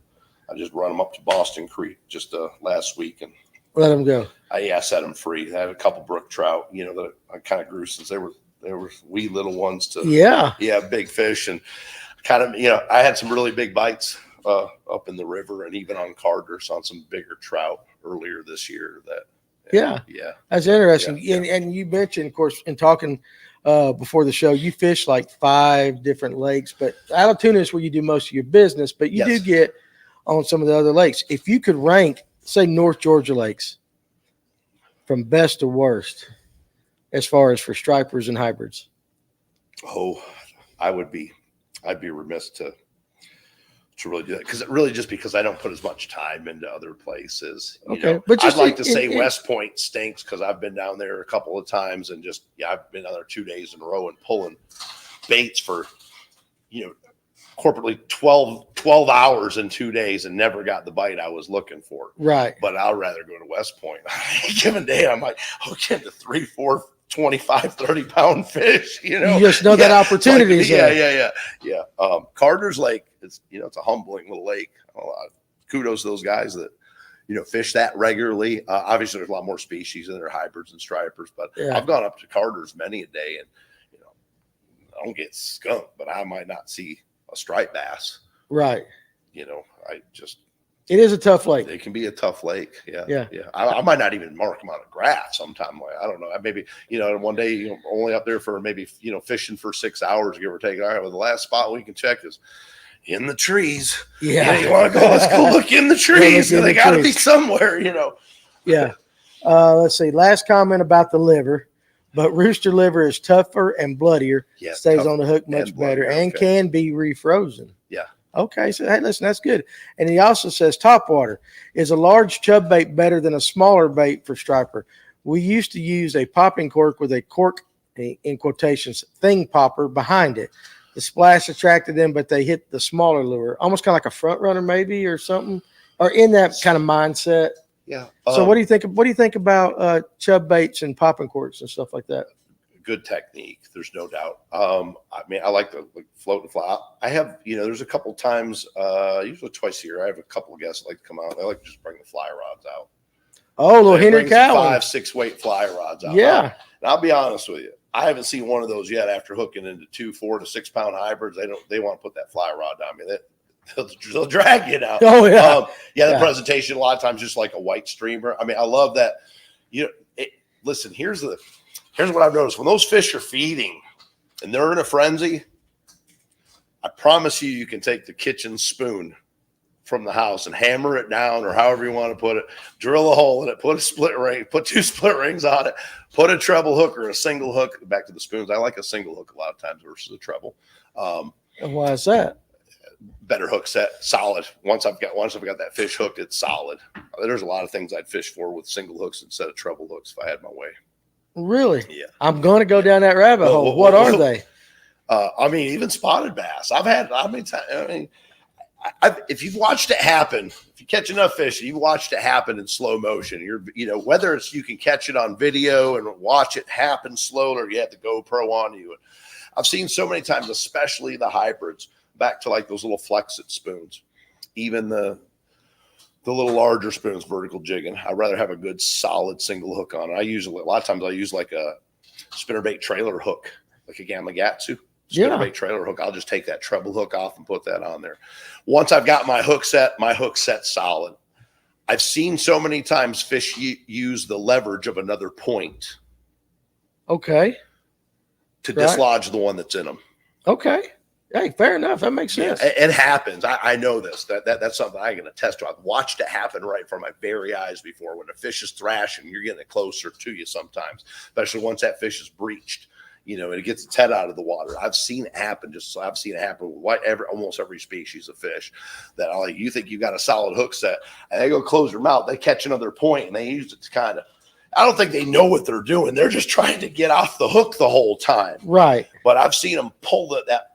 I just run them up to Boston Creek just last week and let them go. I set them free. I had a couple brook trout, that I kind of grew since they were wee little ones to big fish, and kind of I had some really big bites up in the river and even on Carter's on some bigger trout earlier this year. That's interesting. And you mentioned, of course, in talking before the show, you fish like 5 different lakes, but Allatoona is where you do most of your business, but you do get on some of the other lakes. If you could rank, say, North Georgia lakes from best to worst as far as for stripers and hybrids. I'd be remiss to really do that, because I don't put as much time into other places. But I'd like to say West Point stinks because I've been down there a couple of times and I've been down there 2 days in a row and pulling baits for corporately 12 hours in 2 days and never got the bite I was looking for. Right. But I'd rather go to West Point. A given day, I'm like, getting to 3, 4, 25, 30 pound fish, You just know that opportunity is there. Yeah. Carter's Lake is, it's a humbling little lake. Kudos to those guys that, fish that regularly. Obviously there's a lot more species and there are hybrids and stripers, but I've gone up to Carter's many a day and, I don't get skunked, but I might not see a striped bass. Right. You know, it is a tough lake. It can be a tough lake. Yeah. Yeah. Yeah. I might not even mark them on a graph sometime. I don't know. Maybe, one day, only up there for maybe, fishing for 6 hours, give or take. All right. Well, the last spot we can check is in the trees. Yeah. You want to go? Let's go look in the trees. They got to be somewhere, Yeah. Let's see. Last comment about the liver, but rooster liver is tougher and bloodier. Yeah, stays on the hook much better and can be refrozen. Yeah. Okay. So, hey, listen, that's good. And he also says topwater is a large chub bait better than a smaller bait for striper. We used to use a popping cork with a cork, in quotations, thing popper behind it. The splash attracted them, but they hit the smaller lure, almost kind of like a front runner maybe or something, or in that kind of mindset. Yeah. So what do you think? What do you think about chub baits and popping corks and stuff like that? Good technique. There's no doubt. I like to float and fly. I have, there's a couple times, usually twice a year, I have a couple of guests that like to come out. They like to just bring the fly rods out. Oh, little Henry Cowan. 5-6 weight fly rods out. Yeah. And I'll be honest with you. I haven't seen one of those yet after hooking into 2, 4 to 6 pound hybrids. They want to put that fly rod on me. They'll drag you now. Oh yeah. The presentation a lot of times just like a white streamer. I mean, I love that. Listen, here's what I've noticed. When those fish are feeding and they're in a frenzy, I promise you can take the kitchen spoon from the house and hammer it down, or however you want to put it, drill a hole in it, put a split ring, put 2 split rings on it, put a treble hook or a single hook. Back to the spoons. I like a single hook a lot of times versus a treble. And why is that? Better hook set, solid. Once I've got that fish hooked, it's solid. There's a lot of things I'd fish for with single hooks instead of treble hooks if I had my way. Really? Yeah. I'm going to go down that rabbit hole. What are they? Even spotted bass. If you've watched it happen, if you catch enough fish, you've watched it happen in slow motion. Whether it's you can catch it on video and watch it happen slowly, or you have the GoPro on you. I've seen so many times, especially the hybrids, back to like those little Flex-It spoons, even the little larger spoons, vertical jigging. I'd rather have a good solid single hook on it. A lot of times I use like a spinnerbait trailer hook, like a Gamakatsu spinnerbait trailer hook. I'll just take that treble hook off and put that on there. Once I've got my hook set's solid. I've seen so many times fish use the leverage of another point. Okay. To dislodge the one that's in them. Okay. Hey, fair enough. That makes sense. Yeah, it happens. I know this. That's something I can attest to. I've watched it happen right from my very eyes before. When a fish is thrashing, you're getting it closer to you sometimes, especially once that fish is breached. And it gets its head out of the water. I've seen it happen. I've seen it happen with almost every species of fish. That you think you've got a solid hook set, and they go close their mouth. They catch another point, and they use it to kind of. I don't think they know what they're doing. They're just trying to get off the hook the whole time. Right. But I've seen them pull that.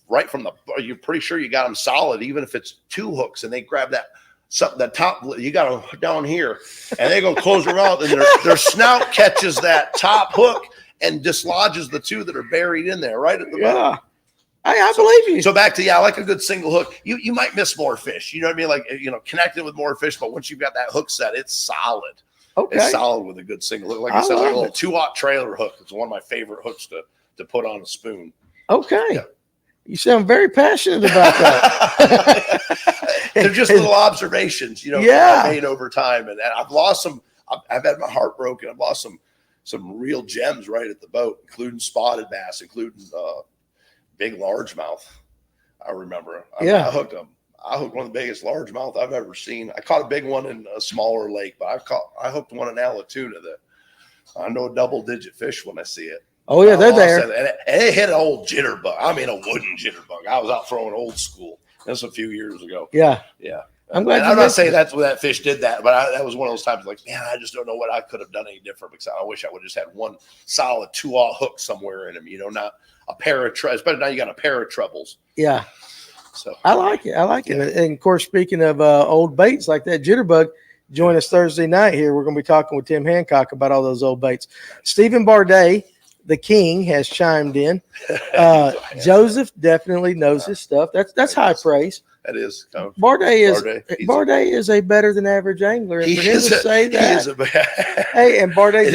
Right from you're pretty sure you got them solid, even if it's 2 hooks, and they grab that top, you got them down here, and they go close their mouth, and their snout catches that top hook and dislodges the 2 that are buried in there right at the bottom. I believe you. So back to, I like a good single hook. You might miss more fish, you know what I mean? Like, connecting with more fish, but once you've got that hook set, it's solid. Okay. It's solid with a good single hook. Like I said, a little 2-aught trailer hook. It's one of my favorite hooks to put on a spoon. Okay. Yeah. You sound very passionate about that. They're just little observations, I made over time. And I've lost some, I've had my heart broken. I've lost some real gems right at the boat, including spotted bass, including big largemouth. I remember. I hooked one of the biggest largemouth I've ever seen. I caught a big one in a smaller lake, but I hooked one in Allatoona that I know a double-digit fish when I see it. Oh, yeah, they're there. And it hit an old jitterbug. I mean, a wooden jitterbug. I was out throwing old school. This was a few years ago. Yeah. Yeah. I'm glad I'm not saying that's where that fish did that, but that was one of those times like, man, I just don't know what I could have done any different, because I wish I would have just had one solid 2-aught hook somewhere in him, not a pair of trebles. But now you got a pair of trebles. Yeah. So I like it. And of course, speaking of old baits like that jitterbug, join us Thursday night here. We're going to be talking with Tim Hancock about all those old baits. Stephen Bardet, the king, has chimed in. Joseph definitely knows his stuff. That's high praise. That is. Bardet is a better than average angler. And for him to say that. Hey, and Bardet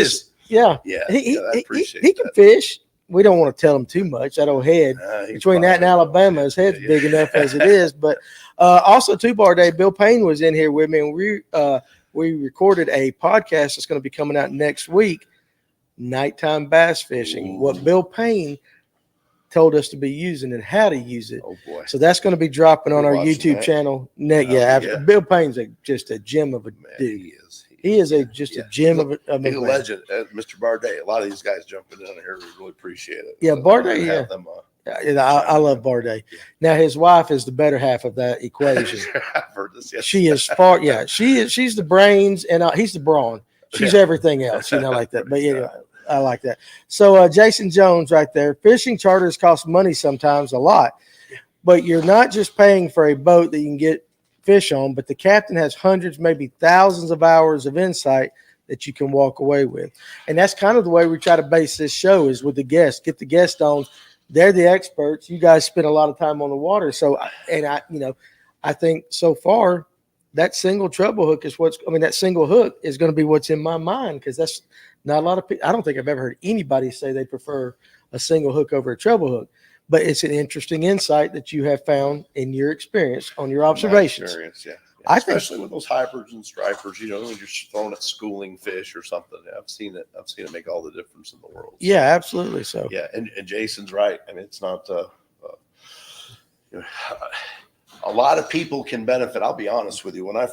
he can fish. we don't want to tell him too much. That old head between that and Alabama, his head's big enough as it is. But also, Two-Bar Day, Bill Payne was in here with me, and we recorded a podcast that's going to be coming out next week, Nighttime Bass Fishing. Ooh. What Bill Payne told us to be using and how to use it. Oh boy! So that's going to be dropping on our YouTube channel. Bill Payne's just a gem of a dude. He is a gem of a man. Legend, Mr. Barday. A lot of these guys jumping in here, we really appreciate it. Yeah, Barday. Yeah, I love Barday. Yeah. Now his wife is the better half of that equation. I've heard this. Yes. She is far. Yeah, she's the brains, and he's the brawn. She's everything else, like that. But yeah. I like that. So Jason Jones right there. Fishing charters cost money sometimes, a lot. But you're not just paying for a boat that you can get fish on, but the captain has hundreds, maybe thousands of hours of insight that you can walk away with. And that's kind of the way we try to base this show is with the guests. Get the guests on. They're the experts. You guys spend a lot of time on the water. So, I think so far that single treble hook is that single hook is going to be what's in my mind because that's not a lot of people. I don't think I've ever heard anybody say they prefer a single hook over a treble hook, but it's an interesting insight that you have found in your experience on your observations. Especially with those hybrids and stripers, when you're throwing at schooling fish or something. I've seen it make all the difference in the world. So, yeah, absolutely. So and Jason's right. I mean, it's not a lot of people can benefit. I'll be honest with you. When I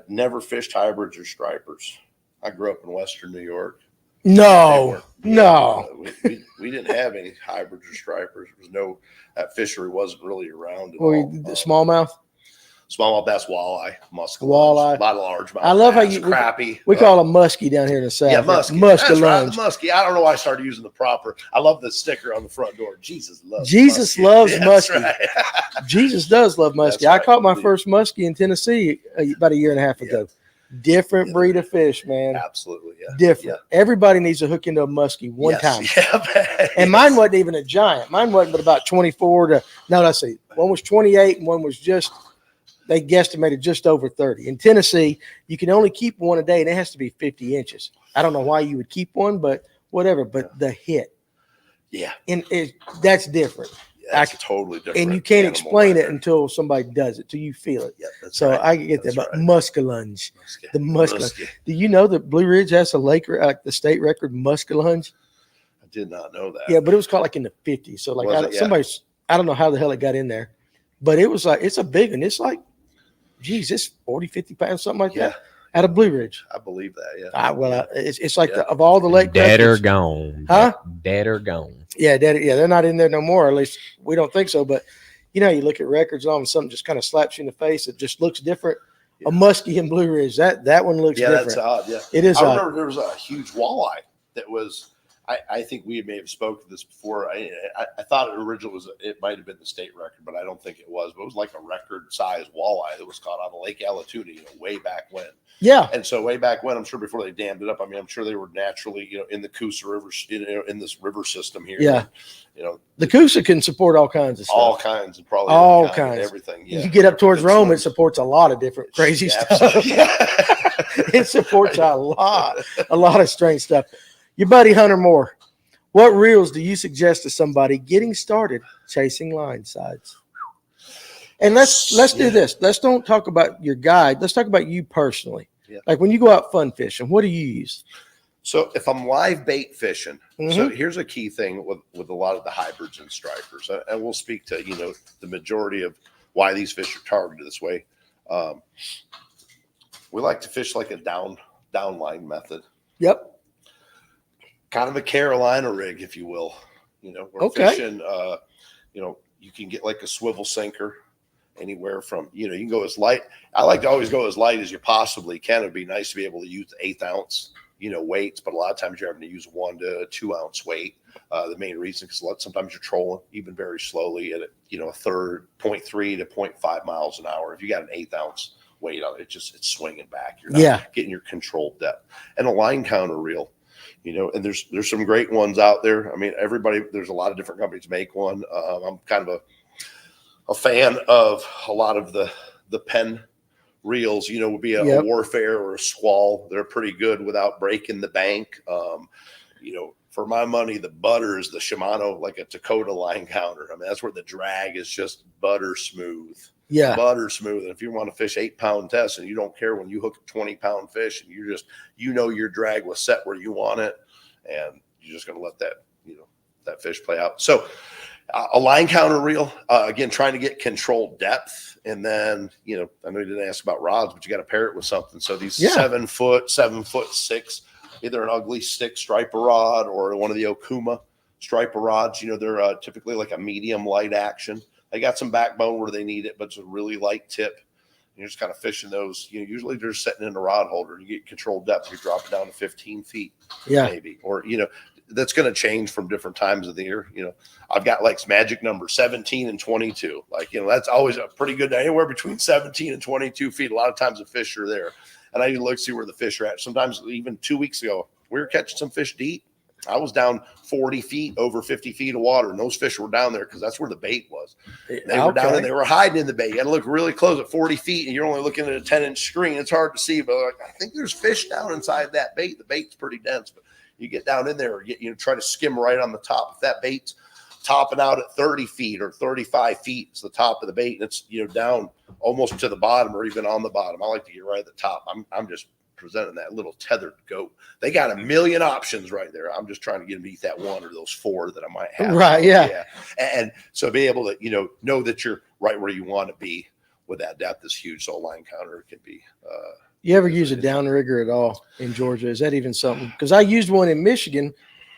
never fished hybrids or stripers. I grew up in Western New York. No. We didn't have any hybrids or stripers. There was that fishery wasn't really around at all. The smallmouth? Smallmouth bass, walleye, musky, walleye, a lot of largemouth. I love bass, how crappie. We call them muskie down here in the south. Yeah, muskie. Musky lunge. Right, muskie. I don't know why I started using the proper. I love the sticker on the front door. Jesus loves muskie. Right. Jesus does love muskie. I caught my first muskie in Tennessee about a year and a half ago. Different breed of fish, man. Absolutely, yeah. Different. Yeah. Everybody needs to hook into a muskie one time. Yeah, and mine wasn't even a giant. Mine wasn't but about 24 to let's see. One was 28 and one was they guesstimated just over 30. In Tennessee, you can only keep one a day and it has to be 50 inches. I don't know why you would keep one, but whatever. But the hit. Yeah. And that's different. That's totally different. And you can't explain it until somebody does it, till you feel it. Yeah, I can get that. But muskellunge, the muskellunge. Do you know that Blue Ridge has the state record muskellunge? I did not know that. Yeah, but it was caught like in the 50s. So I don't know how the hell it got in there, but it was it's a big one. It's like, geez, it's 40, 50 pounds, something like that. Out of Blue Ridge. I believe that, yeah. It's like of all the lake dead records, or gone. Huh? Dead or gone. Yeah, they're not in there no more. At least we don't think so. But you look at records and all of a sudden just kind of slaps you in the face. It just looks different. Yeah. A muskie in Blue Ridge, that one looks different. That's odd. Yeah, it is. I remember there was a huge walleye that was. I think we may have spoken to this before. I thought it originally it might have been the state record, but I don't think it was. But it was like a record size walleye that was caught on the Lake Allatoona, way back when. Yeah. And so way back when, I'm sure before they dammed it up, I mean, I'm sure they were naturally, in the Coosa River, in this river system here. Yeah. And, the Coosa can support all kinds of stuff. All kinds and probably all kinds. Everything. Yeah. You get up towards Rome, it supports a lot of different crazy stuff. Yeah. It supports a lot of strange stuff. Your buddy Hunter Moore, what reels do you suggest to somebody getting started chasing line sides? And let's do this. Let's don't talk about your guide. Let's talk about you personally. Yeah. Like when you go out fun fishing, what do you use? So if I'm live bait fishing, so here's a key thing with a lot of the hybrids and stripers, and we'll speak to the majority of why these fish are targeted this way. We like to fish like a down line method. Yep. Kind of a Carolina rig, if you will. We're fishing. You can get like a swivel sinker anywhere from, you can go as light. I like to always go as light as you possibly can. It'd be nice to be able to use 1/8 ounce, weights, but a lot of times you're having to use 1 to 2 ounce weight. The main reason, because sometimes you're trolling even very slowly at a third, 0.3 to 0.5 miles an hour. If you got an 1/8 ounce weight on it, it's swinging back. You're not getting your controlled depth. And a line counter reel. And there's some great ones out there. I mean, there's a lot of different companies make one. I'm kind of a fan of a lot of the pen reels, would be a Warfare or a Squall. They're pretty good without breaking the bank. for my money, the butter is the Shimano, like a Dakota line counter. I mean, that's where the drag is just butter smooth. Yeah. Butter smooth. And if you want to fish 8-pound tests and you don't care when you hook a 20-pound fish and you're just, your drag was set where you want it, and you're just going to let that, that fish play out. So a line counter reel, again, trying to get controlled depth. And then, I know you didn't ask about rods, but you got to pair it with something. So these 7 foot, 7'6", either an ugly stick striper rod or one of the Okuma striper rods, they're typically like a medium light action. They got some backbone where they need it, but it's a really light tip. You're just kind of fishing those. Usually they're sitting in a rod holder. You get controlled depth. You drop it down to 15 feet, maybe. Or, that's going to change from different times of the year. I've got like magic number 17 and 22. Like, that's always a pretty good, anywhere between 17 and 22 feet. A lot of times the fish are there. And I need to look, see where the fish are at. Sometimes even 2 weeks ago, we were catching some fish deep. I was down 40 feet, over 50 feet of water, and those fish were down there because that's where the bait was. They were down and they were hiding in the bait. You had to look really close at 40 feet, and you're only looking at a 10-inch screen. It's hard to see, but I think there's fish down inside that bait. The bait's pretty dense, but you get down in there, try to skim right on the top. If that bait's topping out at 30 feet or 35 feet, it's the top of the bait, and it's down almost to the bottom or even on the bottom. I like to get right at the top. I'm just presenting that little tethered goat. They got a million options right there. I'm just trying to get them to eat that one or those 4 that I might have. Right. Yeah. And so be able to, know that you're right where you want to be with that depth is huge. So a line counter can be, you ever use a downrigger at all in Georgia? Is that even something? Because I used one in Michigan.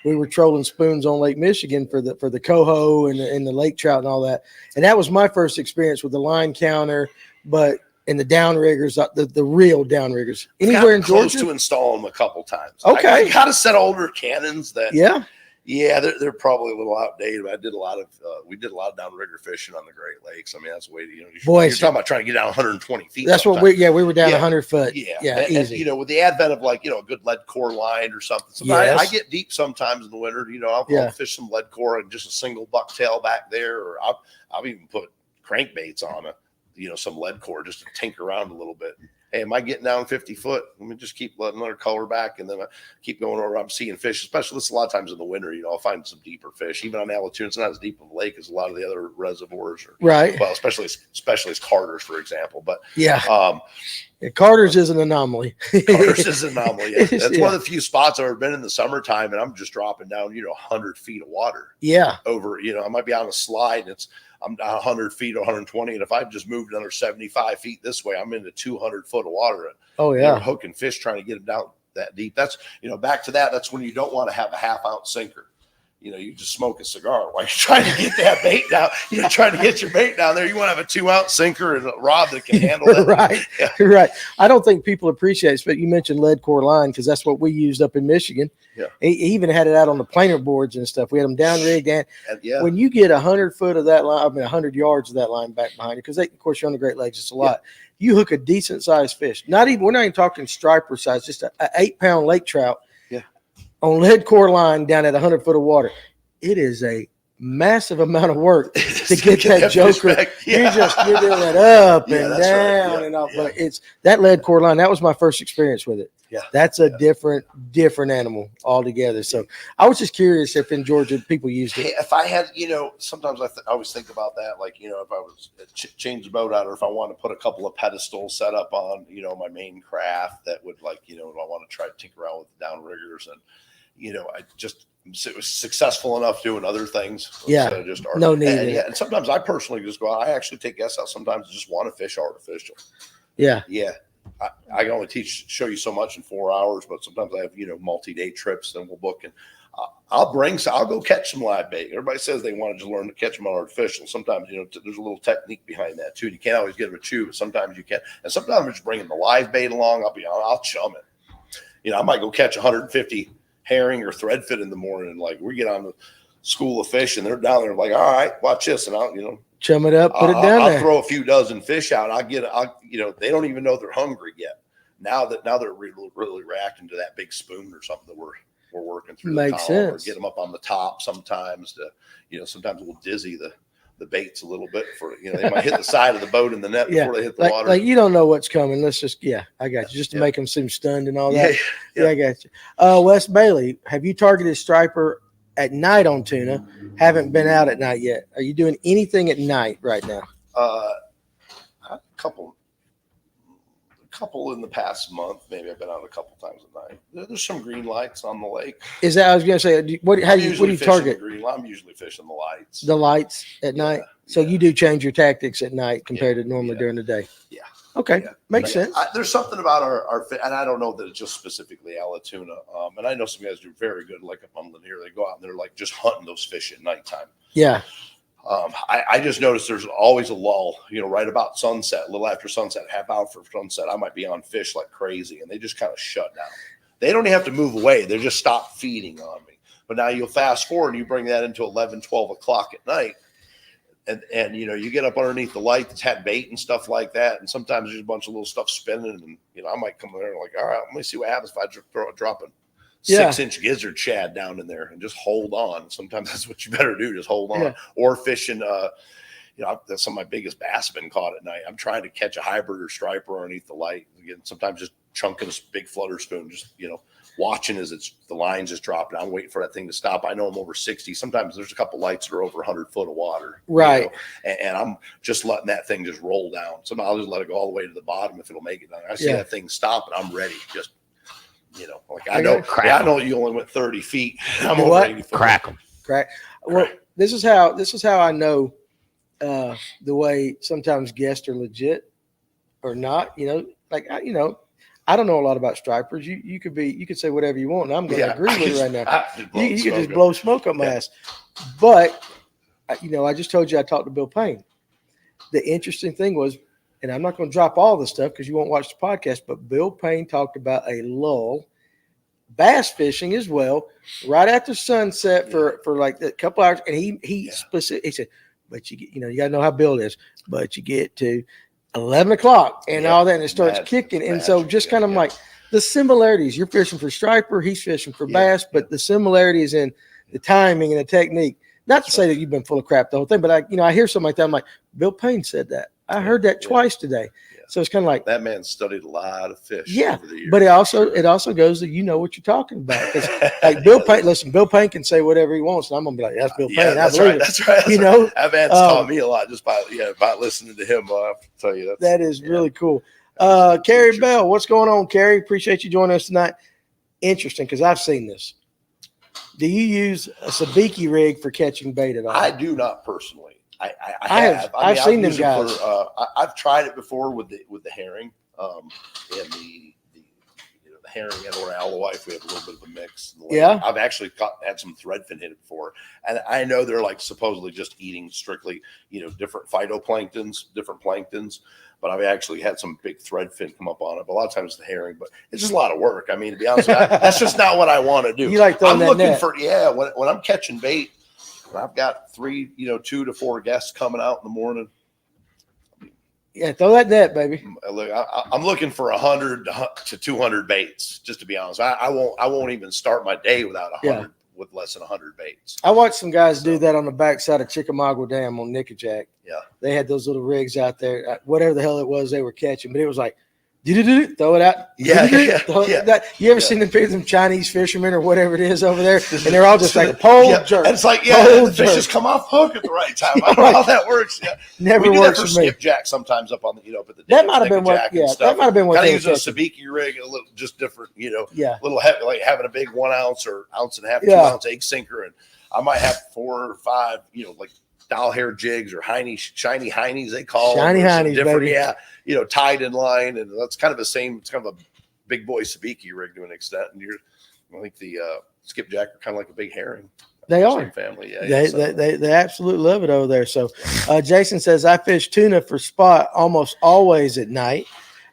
We were trolling spoons on Lake Michigan for the coho and the lake trout and all that. And that was my first experience with the line counter, but in the downriggers, the real downriggers. Anywhere in Georgia? Close to install them a couple times. Okay. I got a set of older cannons that. Yeah, they're probably a little outdated. But I did a lot of we did a lot of downrigger fishing on the Great Lakes. I mean, that's the way to, you're talking about trying to get down 120 feet. That's sometimes. what we were down 100 foot. Easy. And, with the advent of a good lead core line or something. So I get deep sometimes in the winter. I'll fish some lead core and just a single bucktail back there, or I'll even put crankbaits on some lead core just to tinker around a little bit. Hey, am I getting down 50 foot? Let me just keep letting another color back, and then I keep going over. I'm seeing fish, especially this a lot of times in the winter. I'll find some deeper fish. Even on Allatoona, it's not as deep of a lake as a lot of the other reservoirs. Right. Well, especially as Carter's, for example. But Carter's is an anomaly. Carter's is an anomaly. Yeah. That's one of the few spots I've ever been in the summertime, and I'm just dropping down, 100 feet of water. Yeah. Over, I might be on a slide, and I'm down 100 feet, 120. And if I just moved another 75 feet this way, I'm into 200 foot of water. Oh, yeah. Hooking fish, trying to get them down that deep. That's, back to that. That's when you don't want to have a half-ounce sinker. You just smoke a cigar while you're trying to get that bait down. You're trying to get your bait down there. You want to have a 2-ounce sinker and a rod that can handle that. Right. Yeah. Right. I don't think people appreciate it, but you mentioned lead core line because that's what we used up in Michigan. Yeah. He even had it out on the planer boards and stuff. We had them down rigged. And when you get 100 foot of that line, 100 yards of that line back behind you, because of course you're on the Great Lakes, it's a lot. You hook a decent sized fish. We're not even talking striper size, just an 8-pound lake trout. On lead core line down at 100 foot of water. It is a massive amount of work to get that joker. You're doing it up and down and up. But it's that lead core line. That was my first experience with it. Yeah. That's a different animal altogether. So I was just curious if in Georgia people used it. If I had, sometimes I always think about that. Like, if I was change the boat out, or if I want to put a couple of pedestals set up on, my main craft that would I want to try to tinker around with the downriggers and, it was successful enough doing other things. Yeah. Just no need. And sometimes I personally just go out. I actually take guests out sometimes. I just want to fish artificial. Yeah. Yeah. I can only show you so much in 4 hours, but sometimes I have, multi-day trips, and we'll book, and I'll go catch some live bait. Everybody says they want to just learn to catch them on artificial. Sometimes, there's a little technique behind that too. You can't always get them a chew, but sometimes you can. And sometimes I'm just bringing the live bait along. I'll chum it. I might go catch 150 herring or threadfin in the morning. And we get on the school of fish, and they're down there all right, watch this. And I'll, chum it up, put it down there. I'll throw a few dozen fish out. They don't even know they're hungry yet. Now they're really reacting to that big spoon or something that we're working through. Makes sense. Or get them up on the top sometimes sometimes we'll dizzy the baits a little bit for, they might hit the side of the boat in the net before they hit the water. Like you don't know what's coming. Let's just, I got you. Just to make them seem stunned and all that. Yeah, I got you. Wes Bailey, have you targeted striper at night on tuna? Haven't been out at night yet. Are you doing anything at night right now? A couple in the past month. Maybe I've been out a couple times at night. There's some green lights on the lake. Is that, I was going to say, what do you target? I'm usually fishing the lights. The lights at night? So you do change your tactics at night compared to normally during the day? Yeah. Okay. Makes sense. There's something about our and I don't know that it's just specifically Allatoona. And I know some guys do very good, like up on Lanier. They go out and they're like just hunting those fish at nighttime. Yeah. I just noticed there's always a lull, right about sunset, a little after sunset, half hour for sunset. I might be on fish like crazy, and they just kind of shut down. They don't even have to move away. They just stop feeding on me. But now you'll fast forward and you bring that into 11, 12 o'clock at night. And you get up underneath the light that's had bait and stuff like that. And sometimes there's a bunch of little stuff spinning. And, I might come there and like, all right, let me see what happens if I throw a dropping 6-inch gizzard shad down in there and just hold on. Sometimes that's what you better do. Just hold on or fishing. That's some of my biggest bass have been caught at night. I'm trying to catch a hybrid or striper underneath the light. Again, sometimes just chunking a big flutter spoon, just, watching as the line's just dropping. I'm waiting for that thing to stop. I know I'm over 60. Sometimes there's a couple lights that are over 100 foot of water. Right. And I'm just letting that thing just roll down. Sometimes I'll just let it go all the way to the bottom if it'll make it down. I see that thing stop and I'm ready. Just, I know you only went 30 feet. I'm over 80 foot. Crack them. Well, this is how I know the way sometimes guests are legit or not. I don't know a lot about stripers. You could say whatever you want, and I'm going to agree with it right now. You could just blow smoke up my ass. But I just told you I talked to Bill Payne. The interesting thing was, and I'm not going to drop all the stuff because you won't watch the podcast, but Bill Payne talked about a lull, bass fishing as well, right after sunset for like a couple hours. And he said, but you got to know how Bill is, but you get to 11 o'clock and all that, and it starts kicking. And so just kind of like the similarities, you're fishing for striper, he's fishing for bass, but the similarities in the timing and the technique. Not to say that you've been full of crap the whole thing, but I hear something like that. I'm like, Bill Payne said that. I heard that twice today. Yeah. So it's kind of like that man studied a lot of fish. Yeah, over the years. But it also goes that what you're talking about. Because like Bill Payne, listen, Bill Payne can say whatever he wants, and I'm gonna be like, that's Bill Payne. That's right. That's right. That man's taught me a lot just by listening to him. I have to tell you that is really cool. Carrie Bell, what's going on, Carrie? Appreciate you joining us tonight. Interesting, because I've seen this. Do you use a sabiki rig for catching bait at all? I do not personally. I have. I've seen them guys. I've tried it before with the herring, and the herring and alowife. We have a little bit of a mix. I've actually had some threadfin hit it before, and I know they're like supposedly just eating strictly different phytoplanktons, different planktons. But I've actually had some big threadfin come up on it. But a lot of times it's the herring, but it's just a lot of work. I mean, to be honest with you, that's just not what I want to do. You like throwing that net. When I'm catching bait, and I've got 2 to 4 guests coming out in the morning. Yeah, throw that net, baby. Look, I'm looking for 100 to 200 baits. Just to be honest, I won't even start my day without 100 with less than 100 baits. I watched some guys do that on the backside of Chickamauga Dam on Nickajack. Yeah, they had those little rigs out there, whatever the hell it was they were catching, but it was like, throw it out. You ever seen them Chinese fishermen or whatever it is over there, and they're all just like a pole jerk. And it's like, the fish just come off hook at the right time. I don't know how that works. Yeah. Never works for me. Skipjack sometimes up on the up at the that might have been what. Yeah, that might have been what. Kind of using a sabiki rig, a little just different. Little heavy, like having a big 1 ounce or ounce and a half, 2 ounce egg sinker, and I might have 4 or 5, like doll hair jigs or shiny heinies they call shiny heinies, different, baby. Tied in line, and that's kind of the same. It's kind of a big boy sabiki rig to an extent, and I think the skipjack are kind of like a big herring. They are same family, They absolutely love it over there. So, Jason says I fish tuna for spot almost always at night.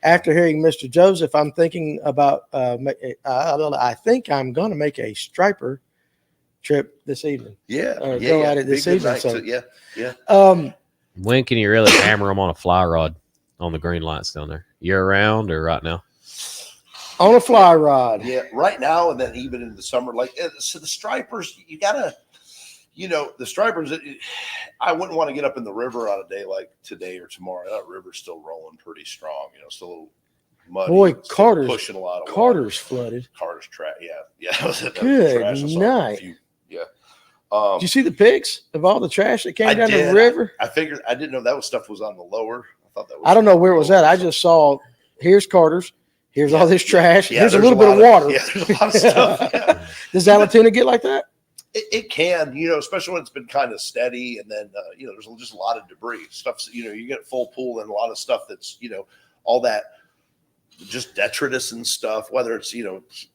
After hearing Mr. Joseph, I'm thinking about. I think I'm going to make a striper trip this evening. Go at it this evening. So, when can you really hammer them on a fly rod on the green lights down there? Year round or right now? On a fly rod. Yeah, right now, and then even in the summer, so the stripers, you the stripers, I wouldn't want to get up in the river on a day like today or tomorrow. That river's still rolling pretty strong, still a little muddy. Boy, Carter's pushing a lot of Carter's water. Flooded. Carter's trash. Yeah. Good night. Did you see the pics of all the trash that came down the river? I figured, I didn't know that stuff was on the lower. I thought that was. I don't know where it was at. I just saw, here's Carter's. Here's all this trash. Here's a little bit of water. There's a lot of stuff. Yeah. Does Allatoona get like that? It can, especially when it's been kind of steady, and then there's just a lot of debris stuff. You get full pool and a lot of stuff that's all that just detritus and stuff, whether it's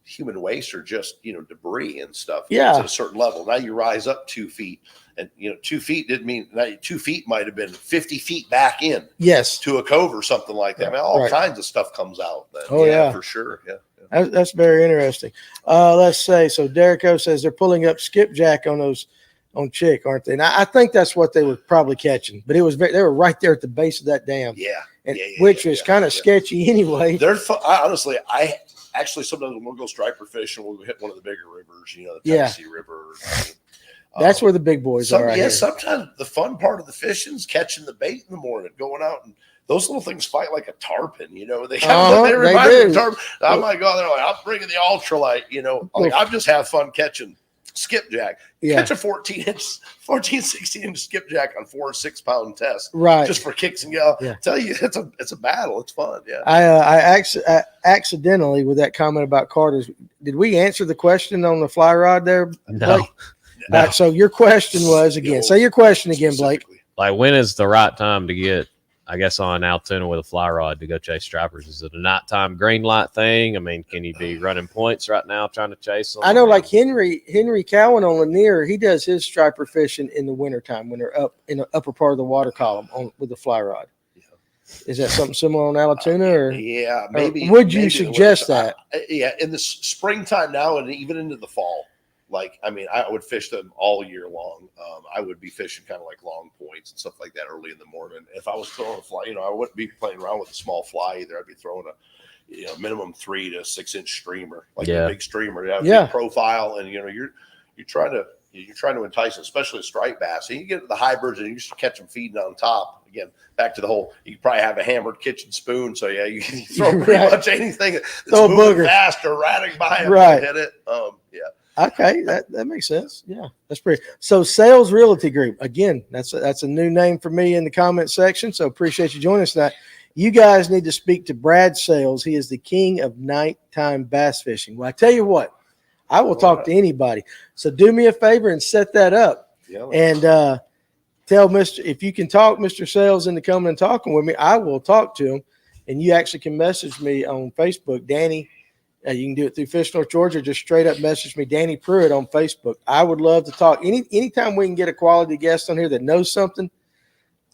human waste or just debris and stuff. Yeah, it's at a certain level. Now you rise up 2 feet, and 2 feet didn't mean 2 feet might have been 50 feet back in. Yes, to a cove or something like that. I mean, all kinds of stuff comes out. Then. Oh yeah, for sure. Yeah. That's very interesting. Let's say, so Derek O says they're pulling up skipjack on Chick, aren't they? And I think that's what they were probably catching, but they were right there at the base of that dam, which was kind of sketchy anyway. They're honestly, I actually sometimes when we'll go striper fishing, we'll hit one of the bigger rivers, the Tennessee River. That's where the big boys are. Yeah, sometimes the fun part of the fishing is catching the bait in the morning, going out and. Those little things fight like a tarpon, they remind me of tarpon. I'm like, they're like, I'm bringing the ultralight, like I'm just have fun catching skipjack. Catch a 16 inch skipjack on 4 or 6 pound test, right? Just for kicks and yell. Yeah. Tell you, it's a battle. It's fun. Yeah. I accidentally with that comment about Carter's. Did we answer the question on the fly rod there? No. All right, so your question was again. Say your question again, Blake. Like, when is the right time to get? I guess on Allatoona with a fly rod to go chase stripers. Is it a nighttime green light thing? I mean, can you be running points right now trying to chase them? I know, like Henry Cowan on Lanier, he does his striper fishing in the wintertime when they're up in the upper part of the water column with the fly rod. Yeah. Is that something similar on Allatoona? Or maybe. Or would you suggest that? In the springtime now and even into the fall. Like, I mean, I would fish them all year long. I would be fishing kind of like long points and stuff like that early in the morning. If I was throwing a fly, I wouldn't be playing around with a small fly either. I'd be throwing a minimum 3 to 6 inch streamer, like a big streamer. Big profile, and you're trying to entice, especially a striped bass. And you get the hybrids and you just catch them feeding on top. Again, back to the whole. You probably have a hammered kitchen spoon, so you can throw pretty much anything that's moving fast or ratting by them to hit it. Okay, that makes sense. Yeah, that's pretty. So Sales Realty Group, again, that's a new name for me in the comment section. So appreciate you joining us tonight. You guys need to speak to Brad Sales. He is the king of nighttime bass fishing. Well, I tell you what, I will talk to anybody. So do me a favor and set that up. And tell if you can talk Mr. Sales into coming and talking with me, I will talk to him. And you actually can message me on Facebook, Danny. You can do it through Fish North Georgia. Just straight up message me, Danny Pruitt, on Facebook. I would love to talk. Anytime we can get a quality guest on here that knows something,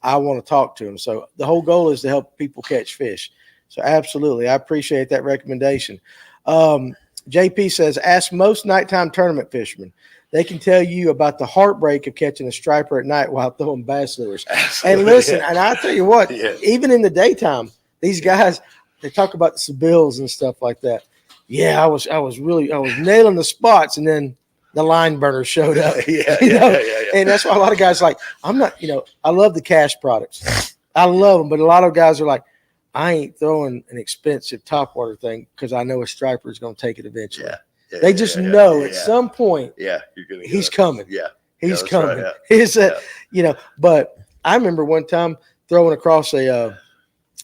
I want to talk to him. So the whole goal is to help people catch fish. So absolutely, I appreciate that recommendation. JP says, ask most nighttime tournament fishermen. They can tell you about the heartbreak of catching a striper at night while throwing bass lures. Absolutely. And listen, and I'll tell you what, even in the daytime, these guys, they talk about the Sabills and stuff like that. Yeah, I was nailing the spots, and then the line burner showed up. And that's why a lot of guys like, I'm not, I love the cash products. I love them, but a lot of guys are like, I ain't throwing an expensive topwater thing because I know a striper is going to take it eventually. They just know at some point, he's coming. He's coming. Right, but I remember one time throwing across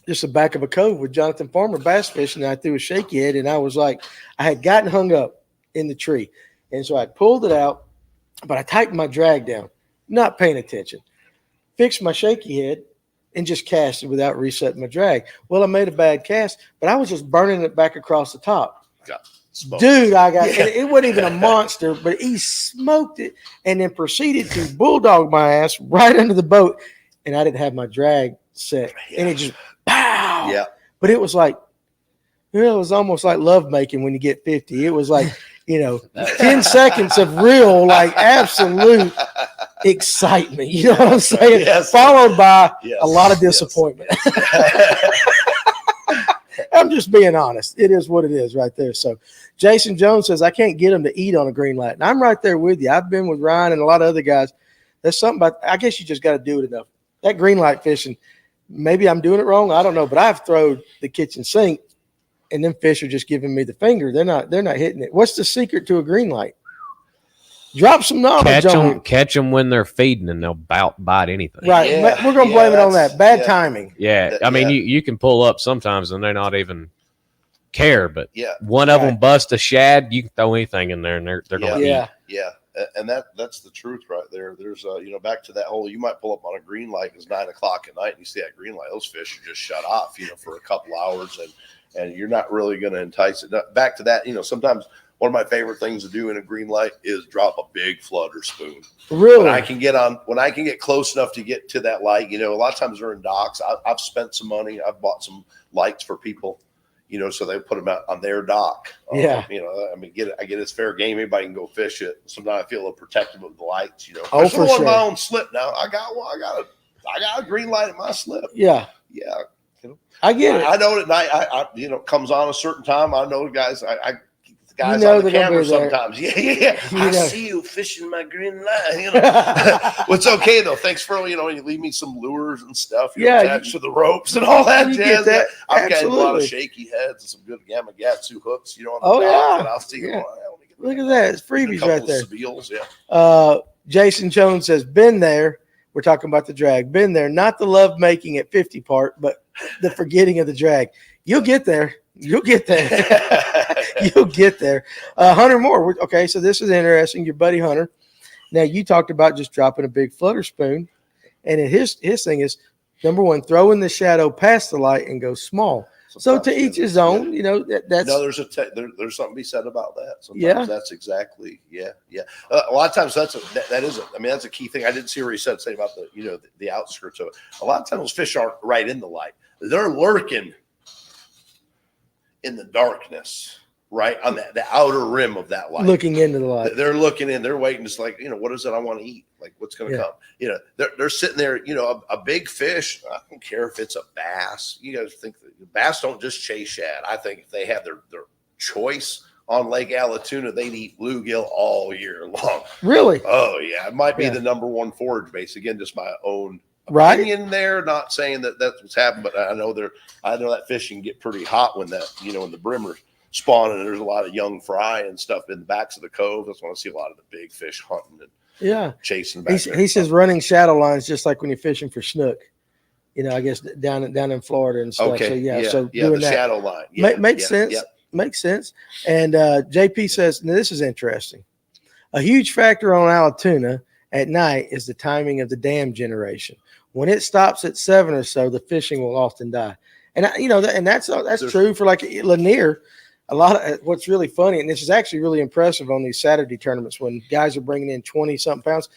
just the back of a cove with Jonathan Farmer bass fishing, and I threw a shaky head, and I was like, I had gotten hung up in the tree. And so I pulled it out, but I tightened my drag down, not paying attention, fixed my shaky head, and just cast it without resetting my drag. Well, I made a bad cast, but I was just burning it back across the top. Dude, it wasn't even a monster, but he smoked it and then proceeded to bulldog my ass right under the boat, and I didn't have my drag set, and it just pow. Yeah. But it was like, it was almost like lovemaking when you get 50. It was like, 10 seconds of real, like absolute excitement. You know what I'm saying? Followed by a lot of disappointment. I'm just being honest. It is what it is right there. So Jason Jones says, I can't get them to eat on a green light. And I'm right there with you. I've been with Ryan and a lot of other guys. There's something about, I guess you just got to do it enough. That green light fishing, maybe I'm doing it wrong. I don't know, but I've thrown the kitchen sink and them fish are just giving me the finger. They're not hitting it. What's the secret to a green light? Drop some knowledge on them. Catch them when they're feeding, and they'll bite anything. Right. Yeah, we're going to blame it on that. Bad timing. Yeah. I mean, you can pull up sometimes, and they're not even care. But one right. of them bust a shad, you can throw anything in there, and they're going to eat. Yeah. And that's the truth right there. There's back to that whole, you might pull up on a green light. It's 9 o'clock at night, and you see that green light. Those fish are just shut off, for a couple hours, and you're not really going to entice it. Back to that, sometimes one of my favorite things to do in a green light is drop a big flutter spoon. Really? When I can get close enough to get to that light, a lot of times they're in docks. I've spent some money. I've bought some lights for people, so they put them out on their dock. Yeah. I get it's fair game. Anybody can go fish it. Sometimes I feel a little protective of the lights, Oh, for sure. My own slip now. I got a green light in my slip. Yeah. Yeah. I get it. I know at night, it comes on a certain time. I know guys, the guys on the camera sometimes. Yeah. I see you fishing my green light. Well, it's okay though. Thanks for you leave me some lures and stuff. Attached to the ropes and all that jazz. That. I've got a lot of shaky heads and some good Yamagatsu hooks. On the dock that I'll see. Look at that. It's freebies right there. Seals, Jason Jones says, been there. We're talking about the drag. Been there. Not the love making at 50 part, but the forgetting of the drag. You'll get there. You'll get there. Hunter Moore. Okay, so this is interesting. Your buddy Hunter. Now, you talked about just dropping a big flutter spoon. And his thing is, number one, throw in the shadow past the light and go small. Sometimes, to each his own, that's. No, there's something to be said about that. Sometimes that's exactly, a lot of times that's a key thing. I didn't see where he said something about the outskirts of it. A lot of times those fish aren't right in the light. They're lurking in the darkness, right on the outer rim of that light, looking into the light. They're looking in. They're waiting. Just like what is it I want to eat? Like what's going to come? They're sitting there. A big fish. I don't care if it's a bass. You guys think that bass don't just chase shad. I think if they had their choice on Lake Allatoona, they'd eat bluegill all year long. Really? Oh yeah, it might be the number one forage base. Again, just my own opinion there. Not saying that that's what's happened, but I know that fish can get pretty hot when that when the brimmer's spawning and there's a lot of young fry and stuff in the backs of the cove. That's when I see a lot of the big fish hunting and chasing back. He says running shadow lines just like when you're fishing for snook. I guess down in Florida and stuff. Okay. So doing the shadow line. Makes sense. Yep. Makes sense. And JP says, now this is interesting. A huge factor on Allatoona at night is the timing of the dam generation. When it stops at 7 or so, the fishing will often die. And that's true for like Lanier. A lot of what's really funny, and this is actually really impressive on these Saturday tournaments when guys are bringing in 20-something pounds.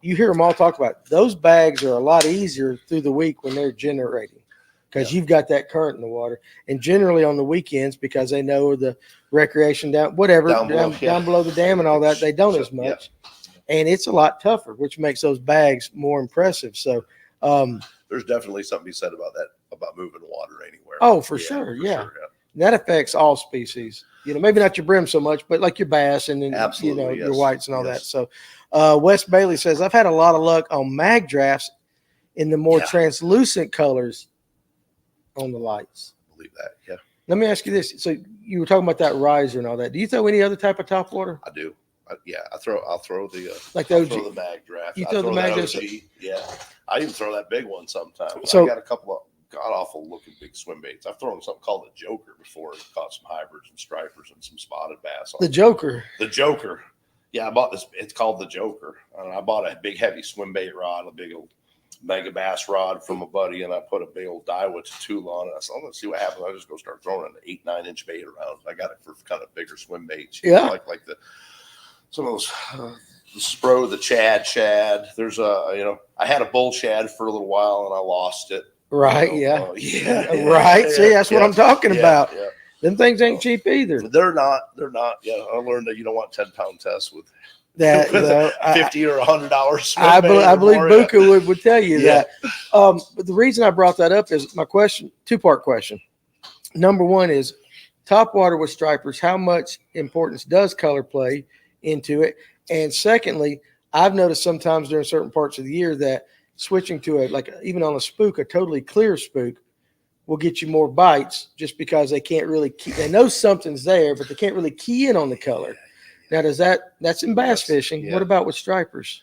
You hear them all talk about those bags are a lot easier through the week when they're generating because you've got that current in the water. And generally on the weekends, because they know the recreation down below the dam and all that, they don't as much. Yeah. And it's a lot tougher, which makes those bags more impressive. So there's definitely something to be said about that, about moving water anywhere. Oh, for sure. That affects all species. Maybe not your brim so much, but like your bass and then your whites and all that. So Wes Bailey says, I've had a lot of luck on mag drafts in the more translucent colors on the lights. I believe that, yeah. Let me ask you this. So you were talking about that riser and all that. Do you throw any other type of top water? I do. I'll throw the the mag draft. You throw the mag draft? Yeah. I even throw that big one sometimes. So I got a couple of god-awful looking big swim baits. I've thrown something called the Joker before and caught some hybrids and stripers and some spotted bass. The Joker? The Joker. Yeah, I bought this. It's called the Joker. I bought a big, heavy swim bait rod, a big old mega bass rod from a buddy, and I put a big old Daiwa Tatula on it. I said, let's see what happens. I just go start throwing an 8-9 inch bait around. I got it for kind of bigger swim baits. Like some of those the Spro, the Chad shad. There's I had a bull shad for a little while and I lost it. Right. Right. See, that's what I'm talking about. Yeah. Them things ain't cheap either. They're not. Yeah. I learned that you don't want 10-pound tests with that. $50 or $100. I believe Buka would tell you that. But the reason I brought that up is my question, 2-part question. number one is top water with stripers. How much importance does color play into it? And secondly, I've noticed sometimes during certain parts of the year that switching to even on a spook, a totally clear spook, will get you more bites just because they can't really they know something's there, but they can't really key in on the color. Now, that's in bass fishing. Yeah. What about with stripers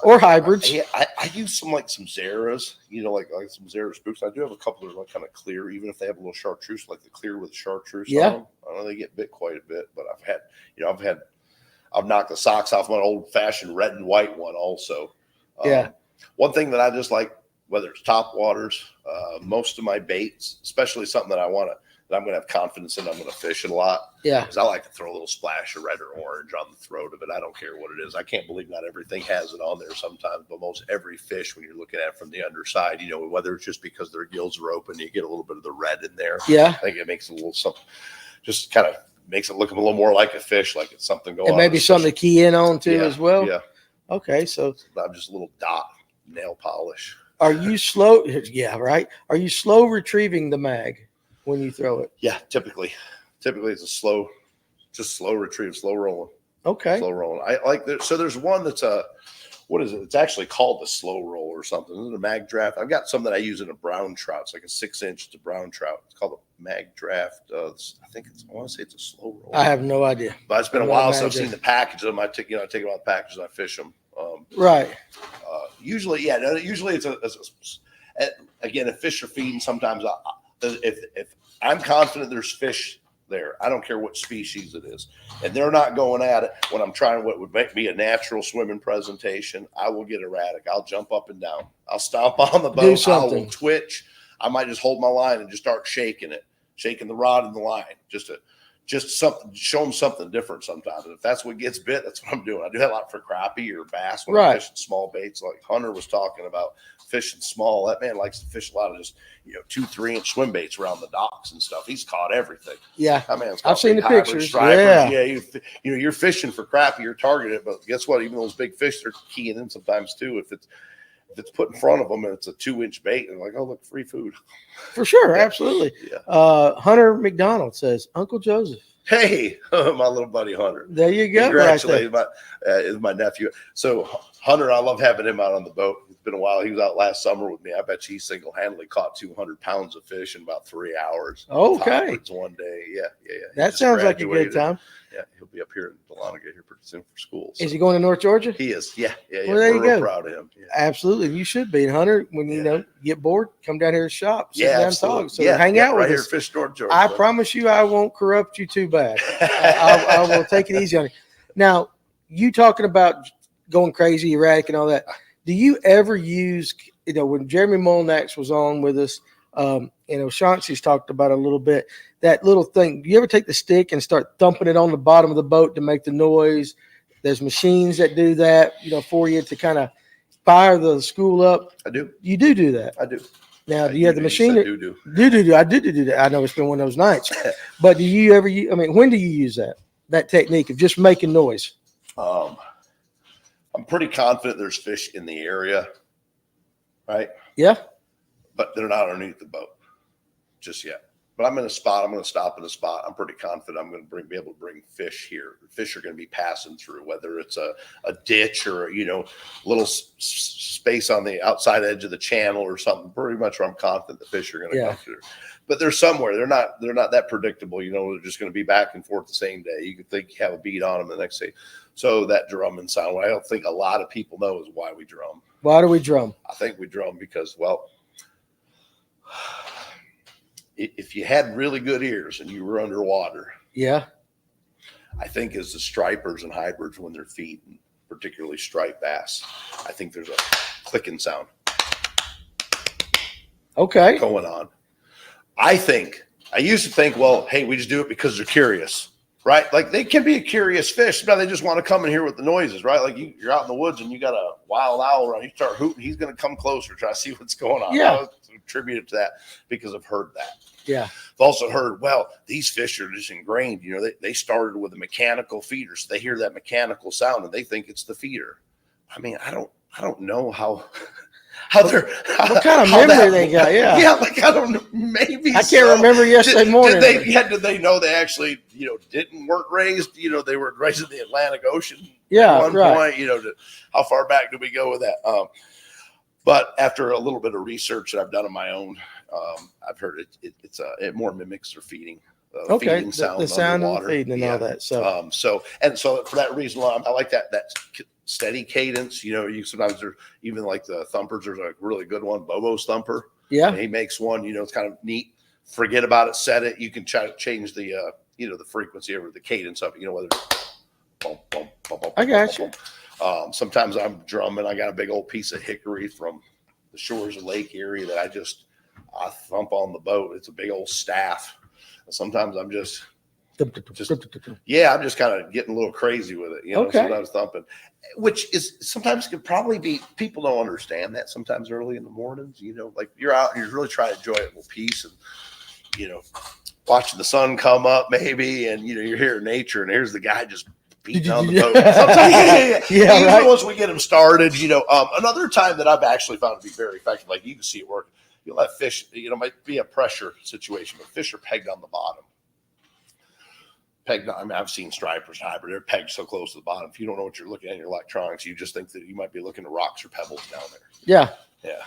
or hybrids? I use some Zeras, like some Zera spooks. I do have a couple that are kind of clear, even if they have a little chartreuse, like the clear with the chartreuse on them. I know they get bit quite a bit, but I've knocked the socks off my old fashioned red and white one also. One thing that I just like, whether it's top waters, most of my baits, especially something that I'm going to have confidence in, I'm going to fish it a lot. Yeah. Because I like to throw a little splash of red or orange on the throat of it. I don't care what it is. I can't believe not everything has it on there sometimes, but most every fish, when you're looking at it from the underside, whether it's just because their gills are open, you get a little bit of the red in there. Yeah. I think it makes it a little something, just kind of makes it look a little more like a fish, like it's something going on. And maybe something to key in on too as well. Yeah. Okay. So I'm just a little dot nail polish. Are you slow? Yeah, right. Are you slow retrieving the mag when you throw it? Yeah, typically it's a slow retrieve, slow rolling. Okay. Slow rolling. I like that. So there's one that's what is it? It's actually called the slow roll or something. Isn't it a mag draft? I've got some that I use in a brown trout. It's like a 6-inch. It's a brown trout. It's called a mag draft. I want to say it's a slow roll. I have no idea. But it's been a while since I've seen the package of them. I take them out of the package and I fish them. Right. Usually it's again, if fish are feeding, sometimes if I'm confident there's fish there, I don't care what species it is, and they're not going at it when I'm trying what would make me a natural swimming presentation, I will get erratic. I'll jump up and down. I'll stomp on the boat. I will twitch. I might just hold my line and just start shaking the rod and the line, just something, show them something different sometimes. And if that's what gets bit, that's what I'm doing. I do that a lot for crappie or bass when I'm fishing small baits. Like Hunter was talking about fishing small. That man likes to fish a lot of just 2-3-inch swim baits around the docks and stuff. He's caught everything. Yeah, that man's I've seen the pictures. Yeah, you're fishing for crappie, you're targeted, but guess what? Even those big fish, they're keying in sometimes too. If it's put in front of them and it's a 2-inch bait, and like, oh look, free food. For sure, absolutely. Yeah. Hunter McDonald says, Uncle Joseph. Hey, my little buddy Hunter. There you go. Congratulations, is my nephew. So Hunter, I love having him out on the boat. It's been a while. He was out last summer with me. I bet he single-handedly caught 200 pounds of fish in about 3 hours. Okay. It's one day. Yeah. That sounds like a good time. Yeah, he'll be up here in Dahlonega here pretty soon for school. So. Is he going to North Georgia? He is. Yeah. Well, there you go. Proud of him. Yeah. Absolutely. You should be. And Hunter, when you get bored, come down here and shop. Sit down and talk. So hang out with us. Here, Fish North Georgia. I promise you I won't corrupt you too bad. I will take it easy on you. Now, you talking about going crazy, erratic, and all that. Do you ever use, when Jeremy Molnax was on with us, Chauncey's talked about it a little bit, that little thing. Do you ever take the stick and start thumping it on the bottom of the boat to make the noise? There's machines that do that, for you to kind of fire the school up. I do. You do that. I do. Now, do you have the machine? I do. I do that. I know it's been one of those nights. But do you ever, when do you use that technique of just making noise? I'm pretty confident there's fish in the area, right? Yeah. But they're not underneath the boat just yet. But I'm in a spot. I'm going to stop at a spot. I'm pretty confident I'm going to be able to bring fish here. Fish are going to be passing through, whether it's a ditch or little space on the outside edge of the channel or something. Pretty much where I'm confident the fish are going to come through. But they're somewhere. They're not that predictable. They're just going to be back and forth the same day. You could think you have a beat on them the next day. So that drumming sound, what I don't think a lot of people know is why we drum. Why do we drum? I think we drum because, if you had really good ears and you were underwater, I think as the stripers and hybrids when they're feeding, particularly striped bass, I think there's a clicking sound. Okay. Going on. I used to think, hey, we just do it because they're curious, right? Like they can be a curious fish, but they just want to come in here with the noises, right? Like you're out in the woods and you got a wild owl around, you start hooting, he's going to come closer, try to see what's going on. Yeah. I attribute it to that because I've heard that. Yeah. I've also heard, these fish are just ingrained. They started with a mechanical feeder, so they hear that mechanical sound and they think it's the feeder. I mean, I don't know how what kind of memory they got. Yeah, like I don't know, maybe I can't remember yesterday morning. Did they know they actually, weren't raised, they were raised in the Atlantic Ocean at one point, how far back do we go with that? But after a little bit of research that I've done on my own, I've heard it more mimics their feeding. Feeding sound, the sound underwater. of the feeding and all that. So for that reason, I like that steady cadence. You sometimes there's even like the thumpers. There's a really good one, Bobo's thumper. Yeah, and he makes one. It's kind of neat. Forget about it. Set it. You can try to change the the frequency or the cadence of it. Whether boom, boom, boom, boom, I got you. Sometimes I'm drumming. I got a big old piece of hickory from the shores of Lake Erie that I thump on the boat. It's a big old staff. Sometimes I'm just I'm just kind of getting a little crazy with it, sometimes thumping, which is sometimes could probably be, people don't understand that sometimes early in the mornings, like you're out and you're really trying to enjoy it with peace and, watching the sun come up maybe, and, you're hearing nature and here's the guy just beating on the boat. Sometimes, right. Once we get him started, another time that I've actually found to be very effective, like you can see it work. You'll have fish, might be a pressure situation, but fish are pegged on the bottom. I've seen stripers, hybrid, they're pegged so close to the bottom. If you don't know what you're looking at in your electronics, you just think that you might be looking at rocks or pebbles down there. Yeah. Yeah.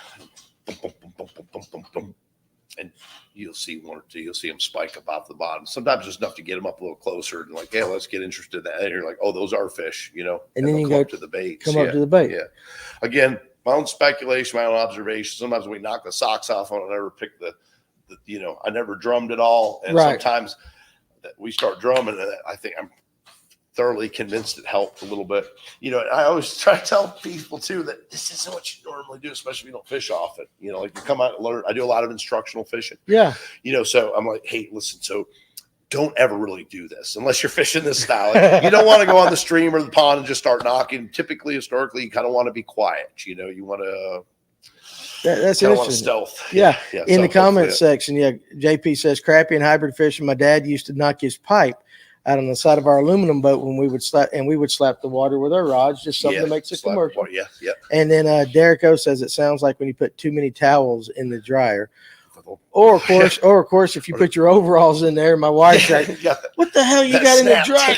Boom, boom, boom, boom, boom, boom, boom, boom. And you'll see one or two, you'll see them spike up off the bottom. Sometimes it's enough to get them up a little closer and like, hey, let's get interested in that. And you're like, oh, those are fish, and then you go up to the bait. Come up to the bait. Yeah. Again, my own speculation, my own observation. Sometimes we knock the socks off on it. I never pick I never drummed at all. And sometimes that we start drumming, and I think I'm thoroughly convinced it helped a little bit. I always try to tell people too that this isn't what you normally do, especially if you don't fish often. Like you come out and learn. I do a lot of instructional fishing. Yeah. So I'm like, hey, listen, so don't ever really do this unless you're fishing this style. Like, you don't want to go on the stream or the pond and just start knocking. Typically, historically, you kind of want to be quiet. You want to. That's interesting. Stealth. Yeah. In the comment section, JP says crappie and hybrid fishing. My dad used to knock his pipe out on the side of our aluminum boat when we would slap the water with our rods, just something that makes it commercial. Yeah. And then Derek O says it sounds like when you put too many towels in the dryer. Or of course, if you put your overalls in there, my wife's like, "What the hell you got in the dryer?"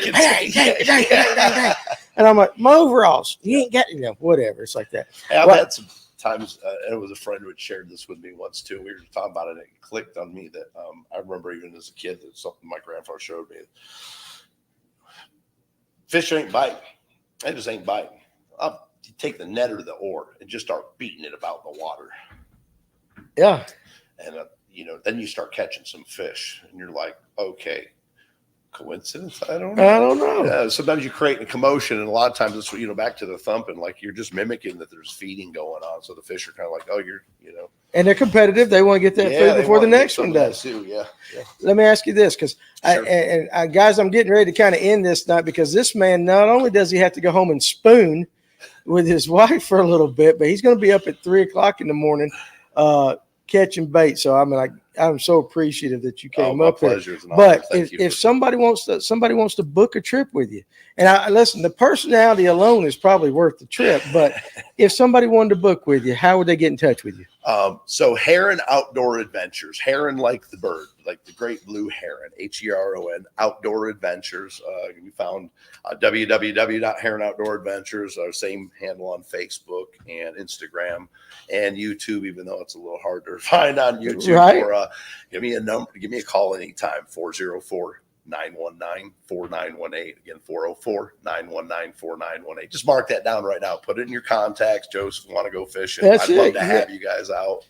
And I'm like, "My overalls. You ain't got whatever." It's like that. I've had some times, and it was a friend who had shared this with me once too. We were talking about it, and it clicked on me that I remember even as a kid that something my grandfather showed me. Fish ain't biting. They just ain't biting. I'll take the net or the oar and just start beating it about in the water. Yeah. And, then you start catching some fish and you're like, okay, coincidence? I don't know. Sometimes you create a commotion, and a lot of times it's, back to the thumping, like you're just mimicking that there's feeding going on. So the fish are kind of like, oh, and they're competitive. They want to get that food before the next one does. Too. Yeah. Let me ask you this, because guys, I'm getting ready to kind of end this night, because this man, not only does he have to go home and spoon with his wife for a little bit, but he's going to be up at 3:00 in the morning, catching bait. So I'm so appreciative that you came up here. But if somebody wants to book a trip with you, and listen, the personality alone is probably worth the trip. But if somebody wanted to book with you, how would they get in touch with you? So Heron Outdoor Adventures, Heron like the bird, like the great blue heron, Heron Outdoor Adventures. We found www.Heron Outdoor Adventures, our same handle on Facebook and Instagram and YouTube, even though it's a little hard to find on YouTube. Right. Or give me a call anytime, 404-919-4918. Again, 404-919-4918. Just mark that down right now. Put it in your contacts. Joseph, want to go fishing? I'd love to have you guys out.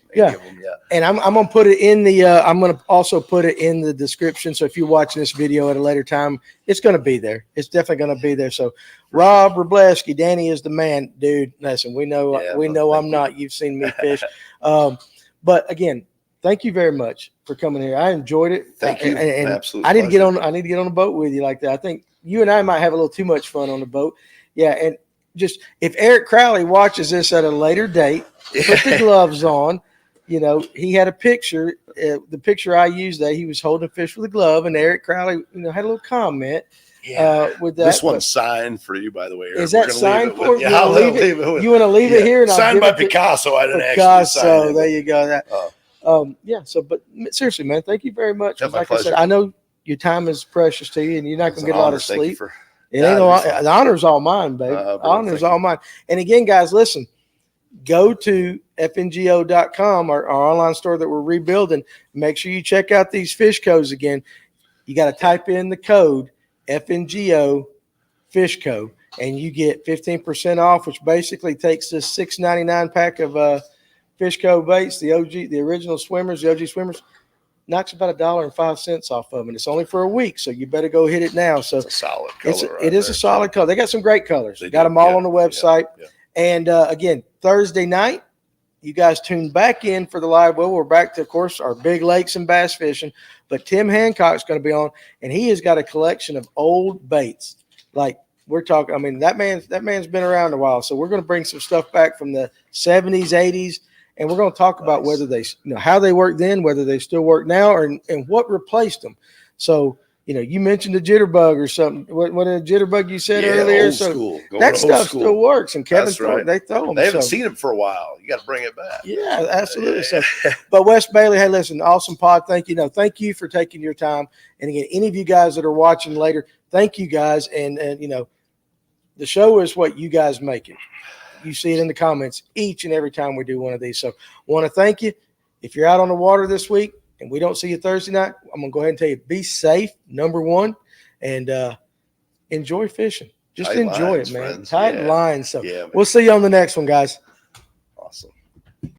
And I'm gonna put it in the. I'm gonna also put it in the description. So if you're watching this video at a later time, it's gonna be there. It's definitely gonna be there. So Rob Wroblewski, Danny is the man, dude. Listen, we know I'm not. You've seen me fish, but again, thank you very much for coming here. I enjoyed it. Thank you. And Absolutely. I need to get on a boat with you like that. I think you and I might have a little too much fun on the boat. Yeah. And just, if Eric Crowley watches this at a later date, put the gloves on. He had a picture. The picture I used, that he was holding a fish with a glove, and Eric Crowley, had a little comment. with that. This one's signed for you, by the way. Is that signed for you? I'll leave it. You want to leave it here? And signed by Picasso. I didn't actually sign it. There you go. That. So, but seriously, man, thank you very much. Yeah, like I said, I know your time is precious to you, and you're not going to get a lot of sleep. The honor's all mine, baby. Honor's all mine. And again, guys, listen. Go to FNGO.com, our online store that we're rebuilding. Make sure you check out these fish codes again. You got to type in the code FNGO Fish Co, and you get 15% off, which basically takes this $6.99 pack of Fish Co baits, the original swimmers, the OG swimmers, knocks about $1.05 off of them. And it's only for a week, so you better go hit it now. So it's a solid color. It is a solid color. They got some great colors. They got them all on the website. Yeah. And again, Thursday night, you guys tune back in for the live. Well, we're back to, of course, our big lakes and bass fishing. But Tim Hancock's going to be on, and he has got a collection of old baits. Like we're talking, I mean, that man's been around a while. So we're going to bring some stuff back from the 70s, 80s, and we're going to talk about whether they, how they work then, whether they still work now, and what replaced them. So, you mentioned the jitterbug or something. What a jitterbug you said earlier. Old school. That stuff still works. And Kevin, they throw them. They haven't seen it for a while. You got to bring it back. Yeah, absolutely. So, but Wes Bailey, hey, listen, awesome pod. Thank you. Thank you for taking your time. And again, any of you guys that are watching later, thank you guys. And the show is what you guys make it. You see it in the comments each and every time we do one of these. So, want to thank you. If you're out on the water this week, and we don't see you Thursday night, I'm going to go ahead and tell you, be safe, number one, and enjoy fishing. Just enjoy it, man. Tight lines. So we'll see you on the next one, guys.